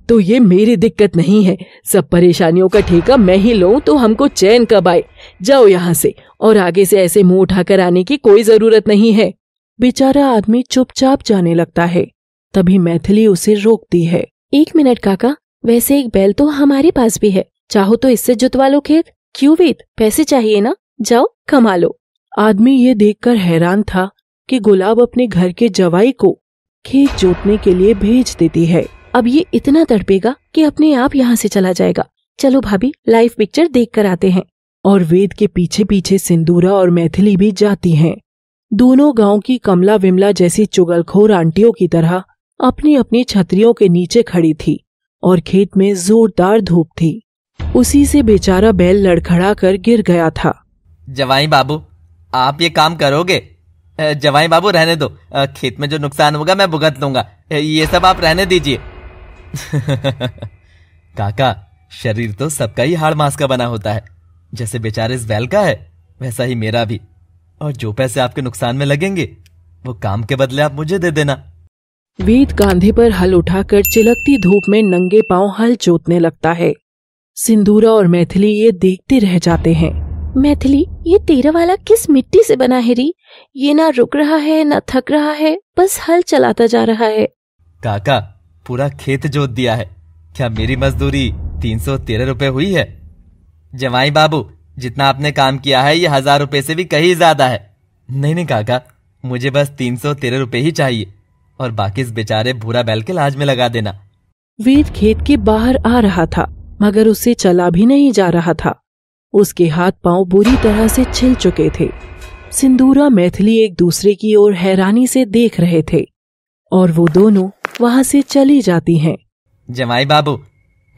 [SPEAKER 1] तो ये मेरी दिक्कत नहीं है, सब परेशानियों का ठेका मैं ही लूं तो हमको चैन कब आए। जाओ यहाँ से, और आगे से ऐसे मुंह उठाकर आने की कोई जरूरत नहीं है। बेचारा आदमी चुपचाप जाने लगता है। तभी मैथिली उसे रोकती है। 1 मिनट काका, वैसे एक बैल तो हमारे पास भी है, चाहो तो इससे जुतवा लो खेत। क्यों वेद, पैसे चाहिए ना? जाओ कमा लो। आदमी ये देखकर हैरान था कि गुलाब अपने घर के जवाई को खेत जोतने के लिए भेज देती है। अब ये इतना तड़पेगा कि अपने आप यहाँ से चला जाएगा। चलो भाभी, लाइव पिक्चर देख कर आते हैं। और वेद के पीछे पीछे सिंदूरा और मैथिली भी जाती हैं। दोनों गांव की कमला विमला जैसी चुगलखोर आंटियों की तरह अपनी अपनी छतरियों के नीचे खड़ी थी और खेत में जोरदार धूप थी। उसी से बेचारा बैल लड़खड़ा कर गिर गया था।
[SPEAKER 3] जवाई बाबू, आप ये काम करोगे? जवाई बाबू रहने दो, खेत में जो नुकसान होगा मैं भुगत लूंगा, ये सब आप रहने दीजिए। काका, शरीर तो सबका ही हाड़ मांस का बना होता है। जैसे बेचारे इस बैल का है वैसा ही मेरा भी। और जो पैसे आपके नुकसान में लगेंगे वो काम के बदले आप मुझे दे देना।
[SPEAKER 1] वेद कांधे पर हल उठाकर चिलकती धूप में नंगे पांव हल जोतने लगता है। सिंदूरा और मैथिली ये देखते रह जाते हैं। मैथिली, ये तेरा वाला किस मिट्टी से बना है री? ये ना रुक रहा है ना थक रहा है, बस हल चलाता जा रहा है।
[SPEAKER 3] काका, पूरा खेत जोत दिया है, क्या मेरी मजदूरी 313 रुपए हुई है? जवाई बाबू, जितना आपने काम किया है ये 1000 रुपए से भी कहीं ज्यादा है। नहीं काका, मुझे बस 313 रुपए ही चाहिए और बाकी इस बेचारे भूरा बैल के लाज में लगा देना।
[SPEAKER 1] वेद खेत के बाहर आ रहा था मगर उससे चला भी नहीं जा रहा था। उसके हाथ पांव बुरी तरह से छिल चुके थे। सिंदूरा मैथिली एक दूसरे की ओर हैरानी से देख रहे थे और वो दोनों वहां से चली जाती हैं।
[SPEAKER 3] जमाई बाबू,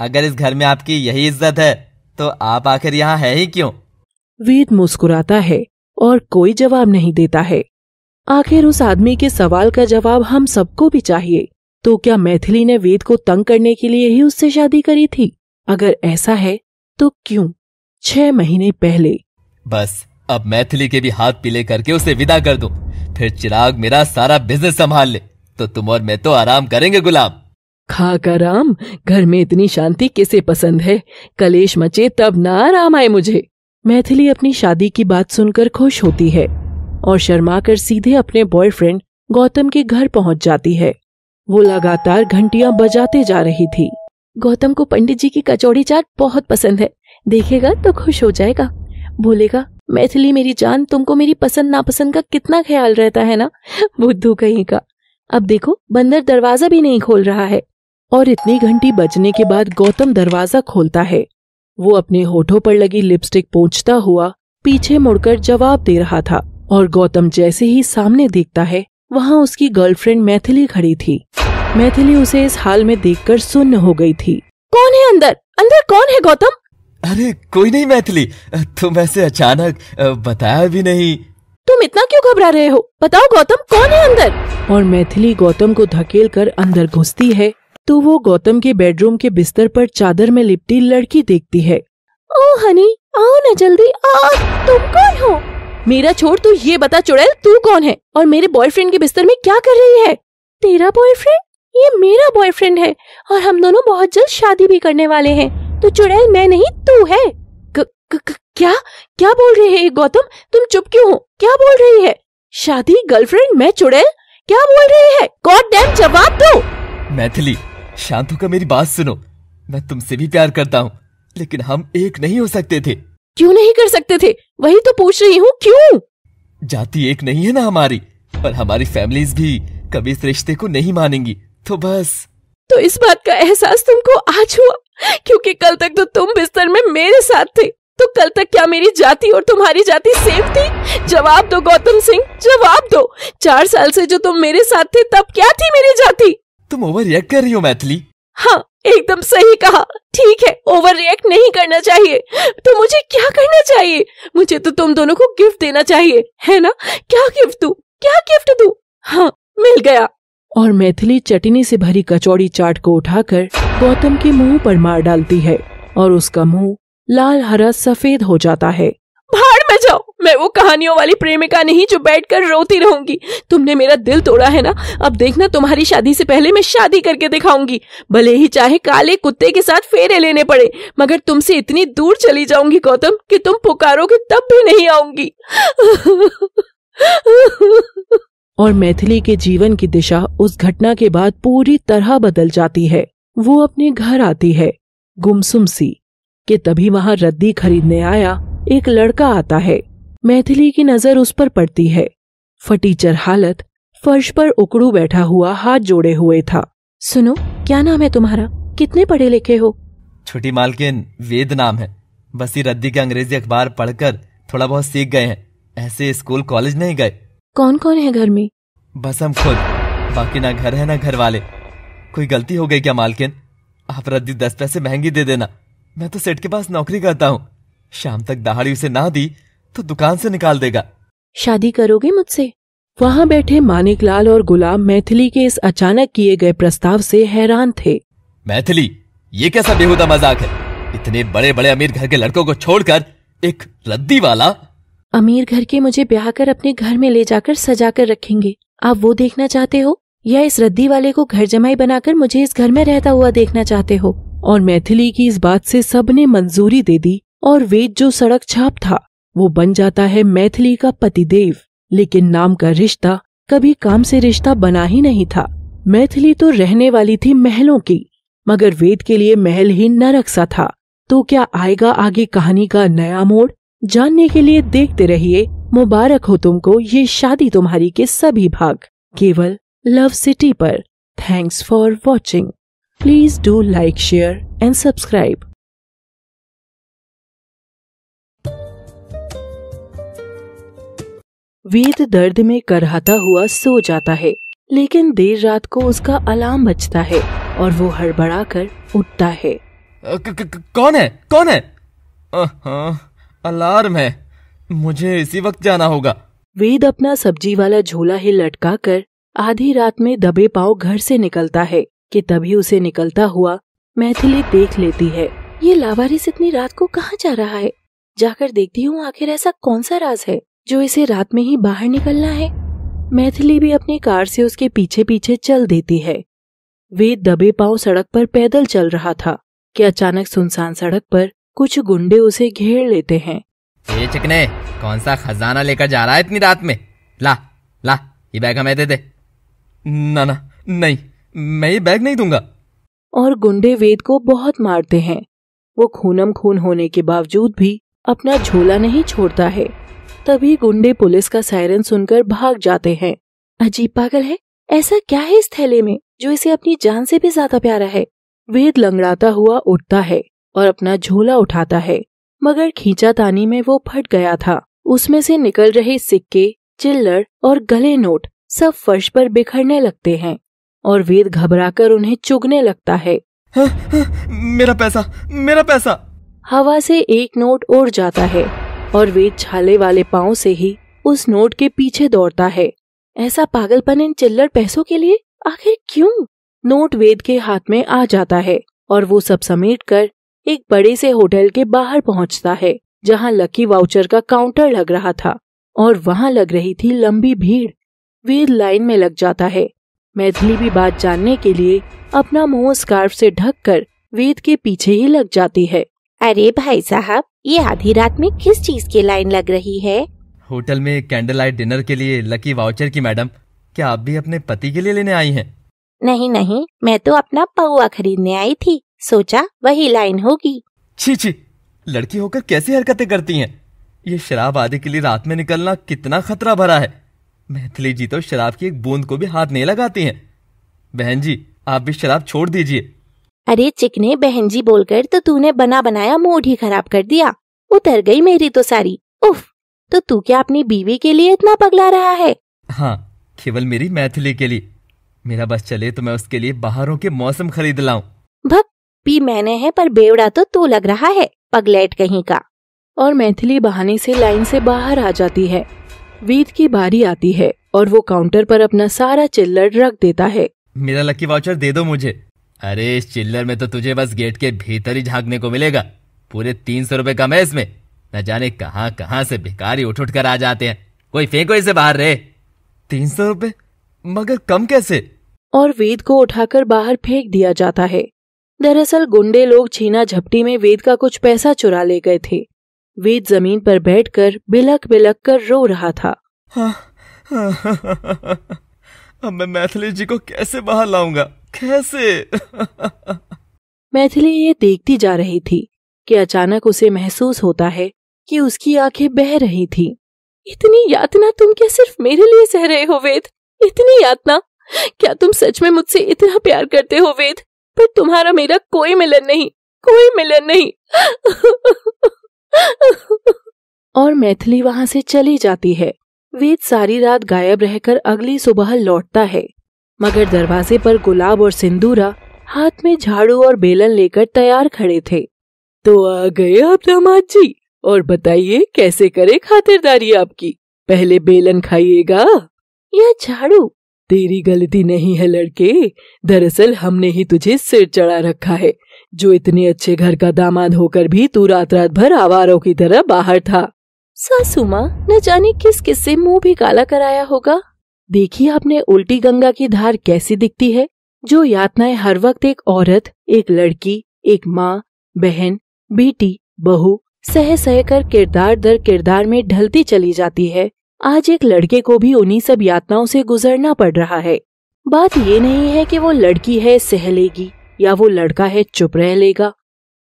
[SPEAKER 3] अगर इस घर में आपकी यही इज्जत है तो आप आखिर यहाँ है ही क्यों?
[SPEAKER 1] वेद मुस्कुराता है और कोई जवाब नहीं देता है। आखिर उस आदमी के सवाल का जवाब हम सबको भी चाहिए। तो क्या मैथिली ने वेद को तंग करने के लिए ही उससे शादी करी थी? अगर ऐसा है तो क्यों 6 महीने पहले?
[SPEAKER 3] बस अब मैथिली के भी हाथ पीले करके उसे विदा कर दूं, फिर चिराग मेरा सारा बिजनेस संभाल ले तो तुम और मैं तो आराम करेंगे। गुलाब,
[SPEAKER 1] खाकर आराम? घर में इतनी शांति किसे पसंद है? कलेश मचे तब ना आराम आए मुझे। मैथिली अपनी शादी की बात सुनकर खुश होती है और शर्माकर सीधे अपने बॉयफ्रेंड गौतम के घर पहुंच जाती है। वो लगातार घंटियां बजाते जा रही थी। गौतम को पंडित जी की कचौड़ी चाट बहुत पसंद है, देखेगा तो खुश हो जाएगा, बोलेगा मैथिली मेरी जान, तुमको मेरी पसंद नापसंद का कितना ख्याल रहता है ना। बुद्धू कहीं का। अब देखो बंदर दरवाजा भी नहीं खोल रहा है। और इतनी घंटी बजने के बाद गौतम दरवाजा खोलता है। वो अपने होठों पर लगी लिपस्टिक पोंछता हुआ पीछे मुड़कर जवाब दे रहा था और गौतम जैसे ही सामने देखता है वहाँ उसकी गर्लफ्रेंड मैथिली खड़ी थी। मैथिली उसे इस हाल में देखकर सुन्न हो गई थी।
[SPEAKER 2] कौन है अंदर? अंदर कौन है गौतम?
[SPEAKER 3] अरे कोई नहीं मैथिली, तुम ऐसे अचानक बताया भी नहीं।
[SPEAKER 2] तुम इतना क्यों घबरा रहे हो? बताओ गौतम कौन है अंदर?
[SPEAKER 1] और मैथिली गौतम को धकेल कर अंदर घुसती है तो वो गौतम के बेडरूम के बिस्तर पर चादर में लिपटी लड़की देखती है।
[SPEAKER 2] ओह हनी, आओ ना जल्दी। तुम कौन हो? मेरा छोड़, तू ये बता चुड़ैल, तू कौन है और मेरे बॉयफ्रेंड के बिस्तर में क्या कर रही है? तेरा बॉयफ्रेंड? ये मेरा बॉयफ्रेंड है और हम दोनों बहुत जल्द शादी भी करने वाले हैं। तो चुड़ैल मैं नहीं तू है। क्या क्या बोल रही है गौतम? तुम चुप क्यों हो? क्या बोल रही है? शादी, गर्लफ्रेंड, मैं चुड़ैल? क्या बोल रही है? गॉड डैम, जवाब दो।
[SPEAKER 3] मैथिली शांत होकर मेरी बात सुनो। मैं तुमसे भी प्यार करता हूँ, लेकिन हम एक नहीं हो सकते थे।
[SPEAKER 2] क्यों नहीं कर सकते थे? वही तो पूछ रही हूँ, क्यों?
[SPEAKER 3] जाति एक नहीं है ना हमारी, पर हमारी फैमिलीज भी कभी इस रिश्ते को नहीं मानेंगी। तो बस।
[SPEAKER 2] तो इस बात का एहसास तुमको आज हुआ? क्योंकि कल तक तो तुम बिस्तर में मेरे साथ थे। तो कल तक क्या मेरी जाति और तुम्हारी जाति सेम थी? जवाब दो गौतम सिंह, जवाब दो। 4 साल से जो तुम मेरे साथ थे तब क्या थी मेरी जाति?
[SPEAKER 3] तुम ओवर रिएक्ट कर रही हो मैथिली।
[SPEAKER 2] हाँ, एकदम सही कहा। ठीक है, ओवर रिएक्ट नहीं करना चाहिए। तो मुझे क्या करना चाहिए? मुझे तो तुम दोनों को गिफ्ट देना चाहिए, है ना? क्या गिफ्ट दूं? क्या गिफ्ट दूं? हाँ, मिल गया।
[SPEAKER 1] और मैथिली चटनी से भरी कचौड़ी चाट को उठाकर गौतम के मुंह पर मार डालती है और उसका मुंह लाल हरा सफेद हो जाता है।
[SPEAKER 2] भाड़ में जाओ, मैं वो कहानियों वाली प्रेमिका नहीं जो बैठकर रोती रहूंगी। तुमने मेरा दिल तोड़ा है ना? अब देखना, तुम्हारी शादी से पहले मैं शादी करके दिखाऊंगी। भले ही चाहे काले कुत्ते के साथ फेरे लेने पड़े, मगर तुमसे इतनी दूर चली जाऊंगी गौतम कि तुम पुकारोगे तब भी नहीं आऊंगी।
[SPEAKER 1] और मैथिली के जीवन की दिशा उस घटना के बाद पूरी तरह बदल जाती है। वो अपने घर आती है गुमसुम सी कि तभी वहां रद्दी खरीदने आया एक लड़का आता है। मैथिली की नजर उस पर पड़ती है। फटीचर हालत, फर्श पर उकड़ू बैठा हुआ हाथ जोड़े हुए था।
[SPEAKER 2] सुनो, क्या नाम है तुम्हारा? कितने पढ़े लिखे हो?
[SPEAKER 3] छोटी मालकिन, वेद नाम है। बस ये रद्दी के अंग्रेजी अखबार पढ़कर थोड़ा बहुत सीख गए हैं। ऐसे स्कूल कॉलेज नहीं गए।
[SPEAKER 2] कौन कौन है घर में?
[SPEAKER 3] बस हम खुद, बाकी ना घर है ना घर वाले। कोई गलती हो गई क्या मालकिन? आप रद्दी 10 पैसे महंगी दे देना। मैं तो सेठ के पास नौकरी करता हूँ। शाम तक दहाड़ी उसे ना दी तो दुकान से निकाल देगा।
[SPEAKER 2] शादी करोगे मुझसे?
[SPEAKER 1] वहां बैठे मानिकलाल और गुलाम मैथिली के इस अचानक किए गए प्रस्ताव से हैरान थे।
[SPEAKER 3] मैथिली, ये कैसा बेहुदा मजाक है? इतने बड़े बड़े अमीर घर के लड़कों को छोड़कर एक रद्दी वाला?
[SPEAKER 2] अमीर घर के मुझे ब्याह कर अपने घर में ले जाकर सजा कर रखेंगे, आप वो देखना चाहते हो? या इस रद्दी वाले को घर जमाई बनाकर मुझे इस घर में रहता हुआ देखना चाहते हो?
[SPEAKER 1] और मैथिली की इस बात से सबने मंजूरी दे दी और वेद जो सड़क छाप था वो बन जाता है मैथिली का पतिदेव। लेकिन नाम का रिश्ता कभी काम से रिश्ता बना ही नहीं था। मैथिली तो रहने वाली थी महलों की, मगर वेद के लिए महल ही नरक सा था। तो क्या आएगा आगे कहानी का नया मोड़? जानने के लिए देखते रहिए मुबारक हो तुमको ये शादी तुम्हारी के सभी भाग, केवल लव सिटी पर। Thanks for watching. Please do like, share and subscribe. Ved दर्द में करहाता हुआ सो जाता है, लेकिन देर रात को उसका अलार्म बजता है और वो हड़बड़ाकर उठता है।
[SPEAKER 3] कौन है? कौन है? अलार्म है, मुझे इसी वक्त जाना होगा।
[SPEAKER 1] वेद अपना सब्जी वाला झोला ही लटका कर आधी रात में दबे पांव घर से निकलता है कि तभी उसे निकलता हुआ मैथिली देख लेती है।
[SPEAKER 2] ये लावारिस इतनी रात को कहाँ जा रहा है? जाकर देखती हूँ आखिर ऐसा कौन सा राज है जो इसे रात में ही बाहर निकलना है।
[SPEAKER 1] मैथिली भी अपनी कार से उसके पीछे पीछे चल देती है। वेद दबे पांव सड़क पर पैदल चल रहा था कि अचानक सुनसान सड़क पर कुछ गुंडे उसे घेर लेते हैं।
[SPEAKER 3] ये चिकने, कौन सा खजाना लेकर जा रहा है इतनी रात में? ला ला, ये बैग हमें दे दे। ना ना, नहीं, मैं ये बैग नहीं दूंगा।
[SPEAKER 1] और गुंडे वेद को बहुत मारते हैं। वो खूनम खून होने के बावजूद भी अपना झोला नहीं छोड़ता है। तभी गुंडे पुलिस का सायरन सुनकर भाग जाते हैं। अजीब पागल है, ऐसा क्या है इस थैले में जो इसे अपनी जान से भी ज्यादा प्यारा है। वेद लंगड़ाता हुआ उठता है और अपना झोला उठाता है, मगर खींचातानी में वो फट गया था। उसमें से निकल रहे सिक्के, चिल्लर और गले नोट सब फर्श पर बिखरने लगते हैं और वेद घबराकर उन्हें चुगने लगता है।
[SPEAKER 3] मेरा पैसा, मेरा पैसा!
[SPEAKER 1] हवा से एक नोट उड़ जाता है और वेद छाले वाले पांव से ही उस नोट के पीछे दौड़ता है। ऐसा पागलपन इन चिल्लर पैसों के लिए, आखिर क्यों? नोट वेद के हाथ में आ जाता है और वो सब समेटकर एक बड़े से होटल के बाहर पहुंचता है, जहां लकी वाउचर का काउंटर लग रहा था और वहां लग रही थी लंबी भीड़। वेद लाइन में लग जाता है। मैथिली भी बात जानने के लिए अपना मुंह स्कार्फ से ढककर वेद के पीछे ही लग जाती है।
[SPEAKER 2] अरे भाई साहब, ये आधी रात में किस चीज की लाइन लग रही है?
[SPEAKER 3] होटल में कैंडल लाइट डिनर के लिए लकी वाउचर की मैडम। क्या आप भी अपने पति के लिए लेने आई हैं?
[SPEAKER 2] नहीं नहीं, मैं तो अपना पौआ खरीदने आई थी, सोचा वही लाइन होगी।
[SPEAKER 3] छी छी, लड़की होकर कैसी हरकतें करती हैं? ये शराब आदि के लिए रात में निकलना कितना खतरा भरा है। मैथिली जी तो शराब की एक बूंद को भी हाथ नहीं लगाती हैं। बहन जी, आप भी शराब छोड़ दीजिए।
[SPEAKER 2] अरे चिकने, बहन जी बोलकर तो तूने बना बनाया मूड ही खराब कर दिया। उतर गई मेरी तो सारी। उफ, तो तू क्या अपनी बीवी के लिए इतना पगला रहा है?
[SPEAKER 3] हाँ, केवल मेरी मैथिली के लिए। मेरा बस चले तो मैं उसके लिए बाहरों के मौसम खरीद लाऊं।
[SPEAKER 2] भक, पी मैंने है पर बेवड़ा तो तू लग रहा है, पगलेट कहीं का।
[SPEAKER 1] और मैथिली बहाने से लाइन से बाहर आ जाती है। वेद की बारी आती है और वो काउंटर पर अपना सारा चिल्लर रख देता है।
[SPEAKER 3] मेरा लकी वाउचर दे दो मुझे। अरे इस चिल्लर में तो तुझे बस गेट के भीतर ही झांकने को मिलेगा। पूरे 300 रुपए कम है इसमें। न जाने कहां कहां से भिखारी उठ कर आ जाते हैं। कोई फेंको इसे बाहर रे। 300 रुपए? मगर कम कैसे?
[SPEAKER 1] और वेद को उठाकर बाहर फेंक दिया जाता है। दरअसल गुंडे लोग छीना झपटी में वेद का कुछ पैसा चुरा ले गए थे। वेद जमीन पर बैठकर बिलक बिलक कर रो रहा था।
[SPEAKER 3] अब मैं मैथिली जी को कैसे बाहर लाऊंगा, कैसे?
[SPEAKER 1] मैथिली ये देखती जा रही थी कि अचानक उसे महसूस होता है कि उसकी आंखें बह रही थी। इतनी यातना तुम क्या सिर्फ मेरे लिए सह रहे हो वेद? इतनी यातना? क्या तुम सच में मुझसे इतना प्यार करते हो वेद? पर तुम्हारा मेरा कोई मिलन नहीं, कोई मिलन नहीं। और मैथिली वहां से चली जाती है। वेद सारी रात गायब रहकर अगली सुबह लौटता है, मगर दरवाजे पर गुलाब और सिंदूरा हाथ में झाड़ू और बेलन लेकर तैयार खड़े थे। तो आ गए आप दामाद जी, और बताइए कैसे करे खातिरदारी आपकी? पहले बेलन खाइएगा या झाड़ू? तेरी गलती नहीं है लड़के, दरअसल हमने ही तुझे सिर चढ़ा रखा है। जो इतने अच्छे घर का दामाद होकर भी तू रात रात भर आवारों की तरह बाहर था। सासू माँ, न जाने किस किस से मुंह भी काला कराया होगा। देखिए आपने उल्टी गंगा की धार कैसी दिखती है, जो यातनाएं हर वक्त एक औरत, एक लड़की, एक माँ, बहन, बेटी, बहू सह सह कर किरदार दर किरदार में ढलती चली जाती है। आज एक लड़के को भी उन्हीं सब यातनाओं से गुजरना पड़ रहा है। बात ये नहीं है कि वो लड़की है सह लेगी या वो लड़का है चुप रह लेगा।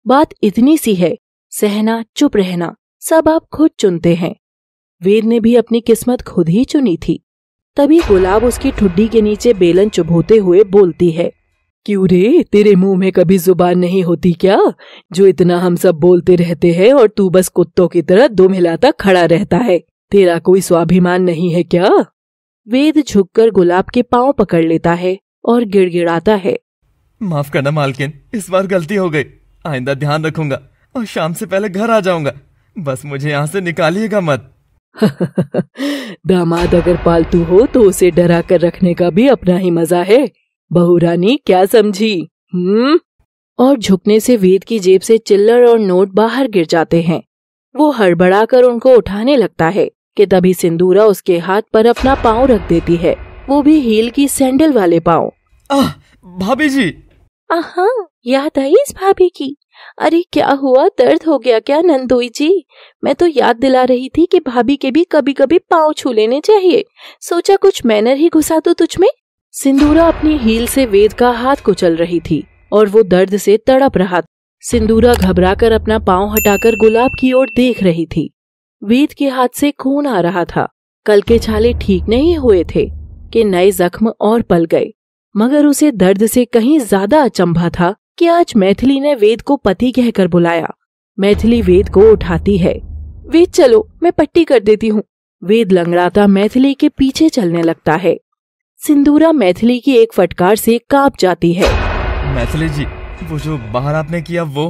[SPEAKER 1] बात इतनी सी है, सहना चुप रहना सब आप खुद चुनते हैं। वेद ने भी अपनी किस्मत खुद ही चुनी थी। तभी गुलाब उसकी ठुड्डी के नीचे बेलन चुभोते हुए बोलती है, क्यों रे, तेरे मुंह में कभी जुबान नहीं होती क्या, जो इतना हम सब बोलते रहते हैं और तू बस कुत्तों की तरह दुम हिलाता खड़ा रहता है? तेरा कोई स्वाभिमान नहीं है क्या? वेद झुककर गुलाब के पांव पकड़ लेता है और गिड़गिड़ाता है,
[SPEAKER 3] माफ करना मालकिन, इस बार गलती हो गई। आइंदा ध्यान रखूंगा और शाम से पहले घर आ जाऊंगा। बस मुझे यहाँ से निकालिएगा मत।
[SPEAKER 1] दामाद अगर पालतू हो तो उसे डरा कर रखने का भी अपना ही मजा है। बहू रानी क्या समझी? और झुकने से वेद की जेब से चिल्लर और नोट बाहर गिर जाते हैं। वो हड़बड़ाकर उनको उठाने लगता है कि तभी सिंदूरा उसके हाथ पर अपना पाँव रख देती है, वो भी हील की सैंडल वाले पाँव।
[SPEAKER 3] भाभी जी!
[SPEAKER 2] आहा, याद आई इस भाभी की? अरे क्या हुआ, दर्द हो गया क्या नंदोई जी? मैं तो याद दिला रही थी कि भाभी के भी कभी कभी पाँव छू लेने चाहिए। सोचा कुछ मैनर ही घुसा दूं तुझ में। सिंदूरा अपनी हील से वेद का हाथ कुचल रही थी और वो दर्द से तड़प रहा।
[SPEAKER 1] सिंदूरा घबराकर अपना पांव हटाकर गुलाब की ओर देख रही थी। वेद के हाथ से खून आ रहा था। कल के छाले ठीक नहीं हुए थे कि नए जख्म और पल गए, मगर उसे दर्द से कहीं ज्यादा अचंभा था कि आज मैथिली ने वेद को पति कहकर बुलाया। मैथिली वेद को उठाती है। वेद चलो, मैं पट्टी कर देती हूँ। वेद लंगड़ाता मैथिली के पीछे चलने लगता है। सिंदूरा मैथिली की एक फटकार से कांप जाती है।
[SPEAKER 3] मैथिली जी, वो जो बाहर आपने किया वो?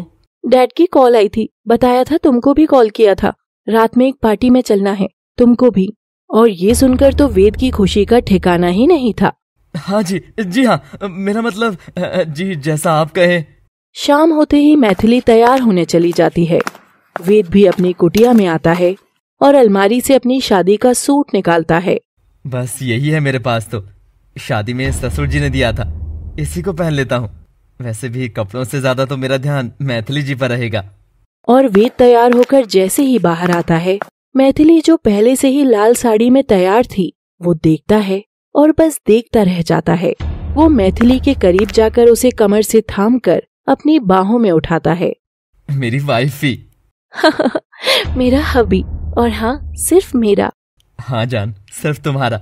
[SPEAKER 1] डैड की कॉल आई थी, बताया था तुमको भी कॉल किया था। रात में एक पार्टी में चलना है, तुमको भी। और ये सुनकर तो वेद की खुशी का ठिकाना ही नहीं था।
[SPEAKER 3] हाँ जी, जी हाँ, मेरा मतलब जी जैसा आप कहे।
[SPEAKER 1] शाम होते ही मैथिली तैयार होने चली जाती है। वेद भी अपनी कुटिया में आता है और अलमारी से अपनी शादी का सूट निकालता है।
[SPEAKER 3] बस यही है मेरे पास तो। शादी में ससुर जी ने दिया था, इसी को पहन लेता हूँ। वैसे भी कपड़ों से ज्यादा तो मेरा ध्यान मैथिली जी पर रहेगा।
[SPEAKER 1] और वेद तैयार होकर जैसे ही बाहर आता है, मैथिली जो पहले से ही लाल साड़ी में तैयार थी वो देखता है और बस देखता रह जाता है। वो मैथिली के करीब जाकर उसे कमर से थामकर अपनी बाहों में उठाता है।
[SPEAKER 3] मेरी वाइफ ही।
[SPEAKER 1] मेरा हबी, और हाँ, सिर्फ मेरा।
[SPEAKER 3] हाँ जान, सिर्फ तुम्हारा।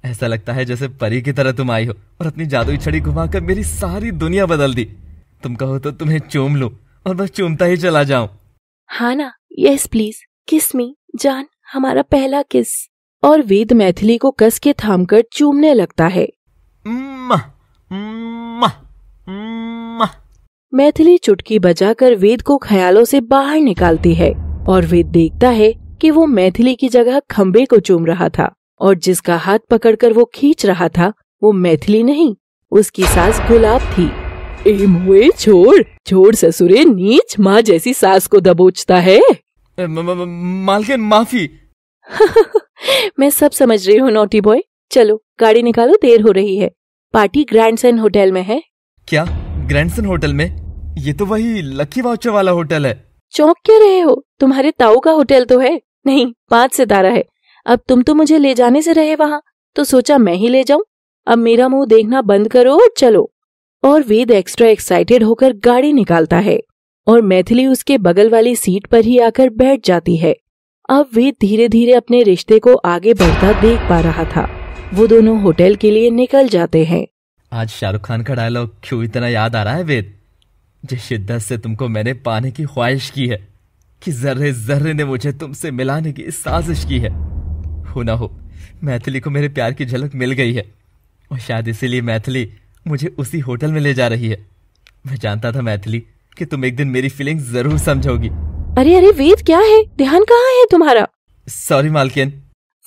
[SPEAKER 3] ऐसा लगता है जैसे परी की तरह तुम आई हो और अपनी जादुई छड़ी घुमाकर मेरी सारी दुनिया बदल दी। तुम कहो तो तुम्हें चूम लूं और बस चूमता ही चला जाऊं।
[SPEAKER 1] हाँ ना, यस प्लीज, किस मी जान, हमारा पहला किस। और वेद मैथिली को कस के थामकर चूमने लगता है। मैथिली चुटकी बजाकर वेद को ख्यालों से बाहर निकालती है और वेद देखता है कि वो मैथिली की जगह खंबे को चूम रहा था और जिसका हाथ पकड़कर वो खींच रहा था वो मैथिली नहीं, उसकी सास गुलाब थी। ए मुए छोड़, छोड़ ससुरे नीच, माँ जैसी सास को दबोचता है।
[SPEAKER 3] मालकिन माफी।
[SPEAKER 1] मैं सब समझ रही हूँ नोटी बॉय। चलो गाड़ी निकालो, देर हो रही है। पार्टी ग्रैंडसन होटल में है।
[SPEAKER 3] क्या ग्रैंडसन होटल में? ये तो वही लकी वाउचर वाला होटल है।
[SPEAKER 1] चौंक क्या रहे हो? तुम्हारे ताऊ का होटल तो है। नहीं, 5 सितारा है। अब तुम तो मुझे ले जाने से रहे वहाँ, तो सोचा मैं ही ले जाऊं। अब मेरा मुंह देखना बंद करो और चलो। और वेद एक्स्ट्रा एक्साइटेड होकर गाड़ी निकालता है और मैथिली उसके बगल वाली सीट पर ही आकर बैठ जाती है। अब वेद धीरे धीरे अपने रिश्ते को आगे बढ़ता देख पा रहा था। वो दोनों होटल के लिए निकल जाते हैं।
[SPEAKER 3] आज शाहरुख खान का डायलॉग क्यों इतना याद आ रहा है वेद? जिस शिद्दत से तुमको मैंने पाने की ख्वाहिश की है कि जर्रे जर्रे ने मुझे तुमसे मिलाने की साजिश की है। हो ना हो, मैथिली को मेरे प्यार की झलक मिल गई है और शायद इसीलिए मैथिली मुझे उसी होटल में ले जा रही है। मैं जानता था मैथिली कि तुम एक दिन मेरी फीलिंग्स जरूर समझोगी।
[SPEAKER 1] अरे अरे वेद, क्या है? ध्यान कहाँ है तुम्हारा?
[SPEAKER 3] सॉरी मालकिन।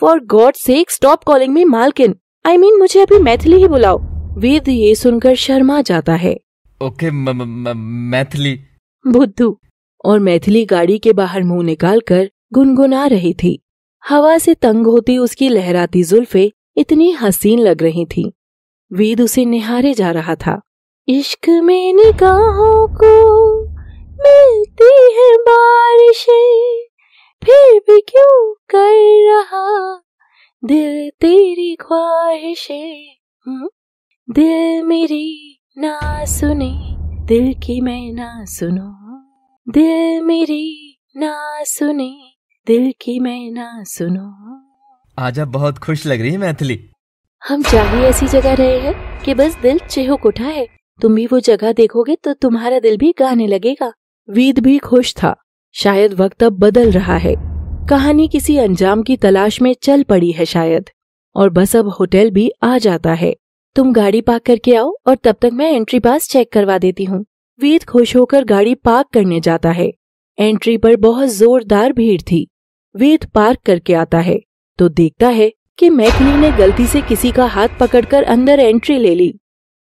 [SPEAKER 1] For God sake stop calling me मालकिन। आई मीन मुझे अभी मैथिली ही बुलाओ। वेद ये सुनकर शर्मा जाता है।
[SPEAKER 3] ओके मैथिली।
[SPEAKER 1] बुद्धू। और मैथिली गाड़ी के बाहर मुंह निकालकर गुनगुना रही थी। हवा से तंग होती उसकी लहराती जुल्फे इतनी हसीन लग रही थी। वेद उसे निहारे जा रहा था। इश्क में निगाहों को मिलती है बारिशें, फिर भी क्यों कर रहा दिल तेरी ख्वाहिशें। दिल मेरी ना सुने, दिल की मैं ना सुनूं। दिल मेरी ना सुने, दिल की मैं ना सुनूं।
[SPEAKER 3] आज आप बहुत खुश लग रही है मैथिली।
[SPEAKER 1] हम जा ही ऐसी जगह रहे हैं कि बस दिल चिहुक उठा है। तुम भी वो जगह देखोगे तो तुम्हारा दिल भी गाने लगेगा। वेद भी खुश था। शायद वक्त अब बदल रहा है। कहानी किसी अंजाम की तलाश में चल पड़ी है शायद। और बस अब होटल भी आ जाता है। तुम गाड़ी पार्क करके आओ और तब तक मैं एंट्री पास चेक करवा देती हूँ। वेद खुश होकर गाड़ी पार्क करने जाता है। एंट्री पर बहुत जोरदार भीड़ थी। वेद पार्क करके आता है तो देखता है कि मैथिली ने गलती से किसी का हाथ पकड़कर अंदर एंट्री ले ली।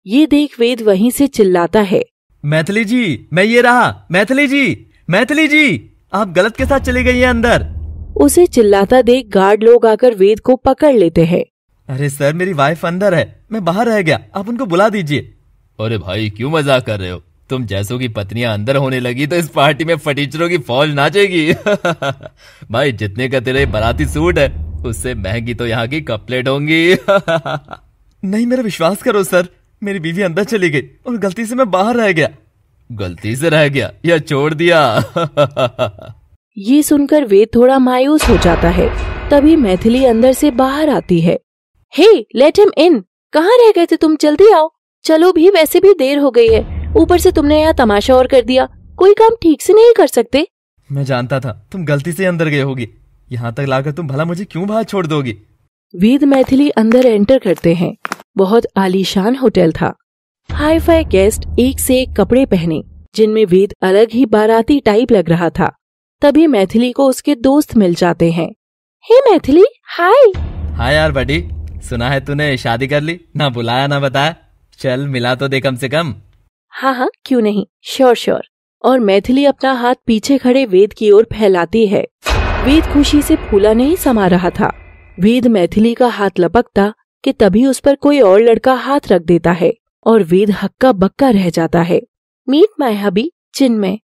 [SPEAKER 1] ये देख वेद वहीं से चिल्लाता है,
[SPEAKER 3] मैथिली जी, मैं ये रहा। मैथिली जी, मैथिली जी, आप गलत के साथ चली गई हैं अंदर।
[SPEAKER 1] उसे चिल्लाता देख गार्ड लोग आकर वेद को पकड़ लेते हैं।
[SPEAKER 3] अरे सर, मेरी वाइफ अंदर है, मैं बाहर रह गया, आप उनको बुला दीजिए। अरे भाई, क्यों मजाक कर रहे हो? तुम जैसों की पत्नियां अंदर होने लगी तो इस पार्टी में फटीचरों की फौज नाचेगी। भाई, जितने का तेरे बाराती सूट है उससे महंगी तो यहाँ की कप प्लेट होंगी। नहीं, मेरा विश्वास करो सर, मेरी बीवी अंदर चली गई और गलती से मैं बाहर रह गया। गलती से रह गया या छोड़ दिया?
[SPEAKER 1] ये सुनकर वेद थोड़ा मायूस हो जाता है। तभी मैथिली अंदर से बाहर आती है।
[SPEAKER 2] हे, लेट हिम इन। कहाँ रह गए थे तुम? जल्दी आओ। चलो भी, वैसे भी देर हो गई है। ऊपर से तुमने यहाँ तमाशा और कर दिया। कोई काम ठीक से नहीं कर सकते?
[SPEAKER 3] मैं जानता था तुम गलती से अंदर गए होगी। यहाँ तक लाकर तुम भला मुझे क्यों बाहर छोड़ दोगी?
[SPEAKER 1] वेद मैथिली अंदर एंटर करते हैं। बहुत आलीशान होटल था। हाई फाई गेस्ट एक से एक कपड़े पहने, जिनमें वेद अलग ही बाराती टाइप लग रहा था। तभी मैथिली को उसके दोस्त मिल जाते हैं।
[SPEAKER 2] हे मैथिली, हाय।
[SPEAKER 3] हाँ यार बडी, सुना है तूने शादी कर ली, ना बुलाया ना बताया। चल मिला तो दे कम से कम।
[SPEAKER 2] हाँ, क्यों नहीं, श्योर।
[SPEAKER 1] और मैथिली अपना हाथ पीछे खड़े वेद की ओर फैलाती है। वेद खुशी से फूला नहीं समा रहा था। वेद मैथिली का हाथ लपकता कि तभी उस पर कोई और लड़का हाथ रख देता है और वेद हक्का बक्का रह जाता है।
[SPEAKER 2] Meet my hubby, Chinmay.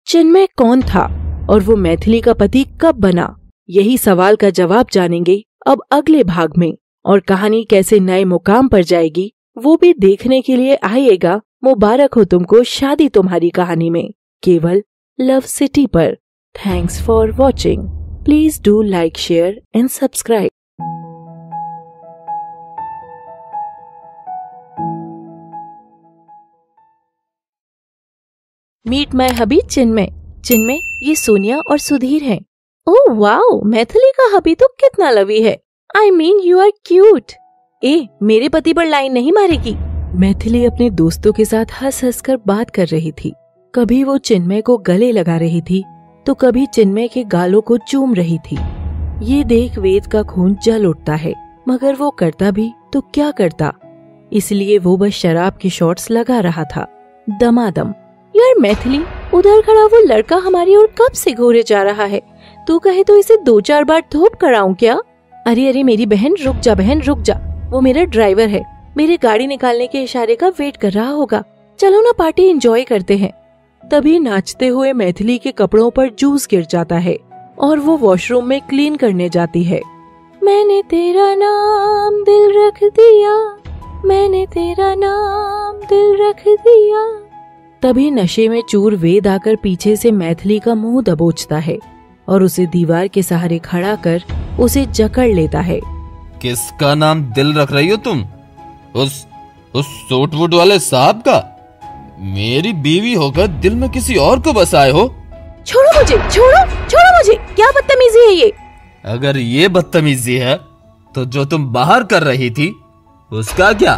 [SPEAKER 1] चिन्मय कौन था और वो मैथिली का पति कब बना? यही सवाल का जवाब जानेंगे अब अगले भाग में। और कहानी कैसे नए मुकाम पर जाएगी वो भी देखने के लिए आइएगा। मुबारक हो तुमको शादी तुम्हारी कहानी में, केवल लव सिटी पर। Thanks for watching. Please do like, share and subscribe.
[SPEAKER 2] Meet my hubby, Chinmay. Chinmay, ये सोनिया और सुधीर हैं। ओह वाओ, मैथिली का हबी तो कितना लवी है। I mean you are cute. मेरे पति पर लाइन नहीं मारेगी।
[SPEAKER 1] मैथिली अपने दोस्तों के साथ हंस हंस कर बात कर रही थी। कभी वो चिन्मय को गले लगा रही थी तो कभी चिन्मय के गालों को चूम रही थी। ये देख वेद का खून जल उठता है, मगर वो करता भी तो क्या करता, इसलिए वो बस शराब के शॉट्स लगा रहा था दमादम।
[SPEAKER 2] यार मैथिली, उधर खड़ा वो लड़का हमारी ओर कब से घूरे जा रहा है। तू कहे तो इसे 2-4 बार धोप कराऊं क्या? अरे मेरी बहन, रुक जा बहन, रुक जा। वो मेरा ड्राइवर है, मेरी गाड़ी निकालने के इशारे का वेट कर रहा होगा। चलो ना पार्टी एंजॉय करते हैं।
[SPEAKER 1] तभी नाचते हुए मैथिली के कपड़ों पर जूस गिर जाता है और वो वॉशरूम में क्लीन करने जाती है।
[SPEAKER 2] मैंने तेरा नाम दिल रख दिया, मैंने तेरा नाम दिल रख दिया।
[SPEAKER 1] तभी नशे में चूर वेद आकर पीछे से मैथिली का मुंह दबोचता है और उसे दीवार के सहारे खड़ा कर उसे जकड़ लेता है।
[SPEAKER 3] किसका नाम दिल रख रही हो तुम? उस सूट वूट वाले साहब का? मेरी बीवी होकर दिल में किसी और को बसाए हो?
[SPEAKER 2] छोड़ो मुझे, छोड़ो मुझे। क्या बदतमीजी है ये?
[SPEAKER 3] अगर ये बदतमीजी है तो जो तुम बाहर कर रही थी उसका क्या?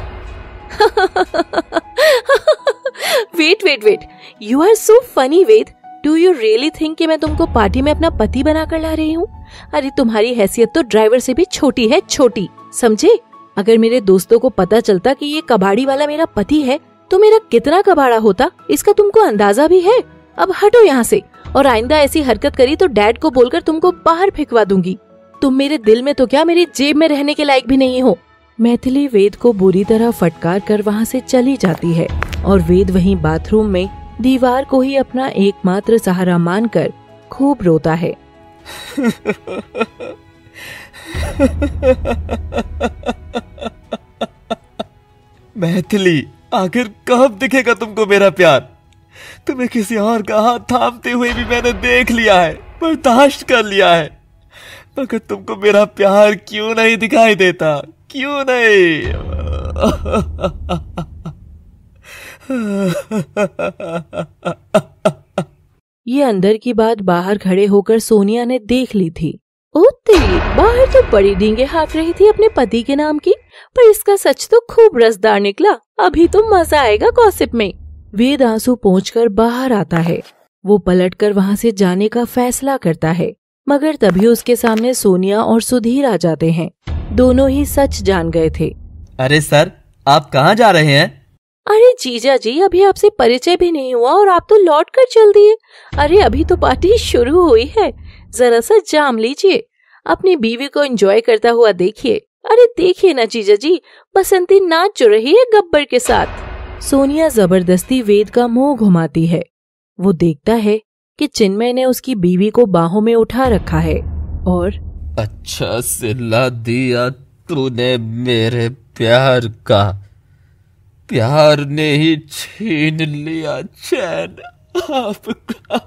[SPEAKER 2] Wait, you are so funny Ved. Do you really think कि मैं तुमको पार्टी में अपना पति बनाकर ला रही हूँ? अरे तुम्हारी हैसियत तो ड्राइवर से भी छोटी है, छोटी, समझे? अगर मेरे दोस्तों को पता चलता कि ये कबाड़ी वाला मेरा पति है तो मेरा कितना कबाड़ा होता, इसका तुमको अंदाजा भी है। अब हटो यहाँ से, और आइंदा ऐसी हरकत करी तो डैड को बोलकर तुमको बाहर फेंकवा दूंगी। तुम मेरे दिल में तो क्या, मेरी जेब में रहने के लायक भी नहीं हो।
[SPEAKER 1] मैथिली वेद को बुरी तरह फटकार कर वहाँ से चली जाती है और वेद वहीं बाथरूम में दीवार को ही अपना एकमात्र सहारा मानकर खूब रोता है।
[SPEAKER 3] मैथिली, आखिर कब दिखेगा तुमको मेरा प्यार? तुम्हें किसी और का हाथ थामते हुए भी मैंने देख लिया है, बर्दाश्त कर लिया है, मगर तुमको मेरा प्यार क्यों नहीं दिखाई देता? क्यों नहीं?
[SPEAKER 1] ये अंदर की बात बाहर खड़े होकर सोनिया ने देख ली थी।
[SPEAKER 2] ओ तेरी, बाहर तो बड़ी डींगे हाँक रही थी अपने पति के नाम की, पर इसका सच तो खूब रसदार निकला। अभी तो मजा आएगा गॉसिप में।
[SPEAKER 1] वेद आंसू पोंछकर बाहर आता है। वो पलटकर वहाँ से जाने का फैसला करता है, मगर तभी उसके सामने सोनिया और सुधीर आ जाते हैं। दोनों ही सच जान गए थे।
[SPEAKER 3] अरे सर, आप कहाँ जा रहे हैं?
[SPEAKER 2] अरे जीजा जी, अभी आपसे परिचय भी नहीं हुआ और आप तो लौट कर चल दिए। अरे अभी तो पार्टी शुरू हुई है, जरा सा जाम लीजिए, अपनी बीवी को एंजॉय करता हुआ देखिए। अरे देखिए ना जीजा जी, बसंती नाच जो रही है गब्बर के साथ।
[SPEAKER 1] सोनिया जबरदस्ती वेद का मुंह घुमाती है। वो देखता है कि चिन्मय ने उसकी बीवी को बाहों में उठा रखा है और
[SPEAKER 3] अच्छा सिला दिया तूने मेरे प्यार का। प्यार ने ही छीन लिया चैन आपका।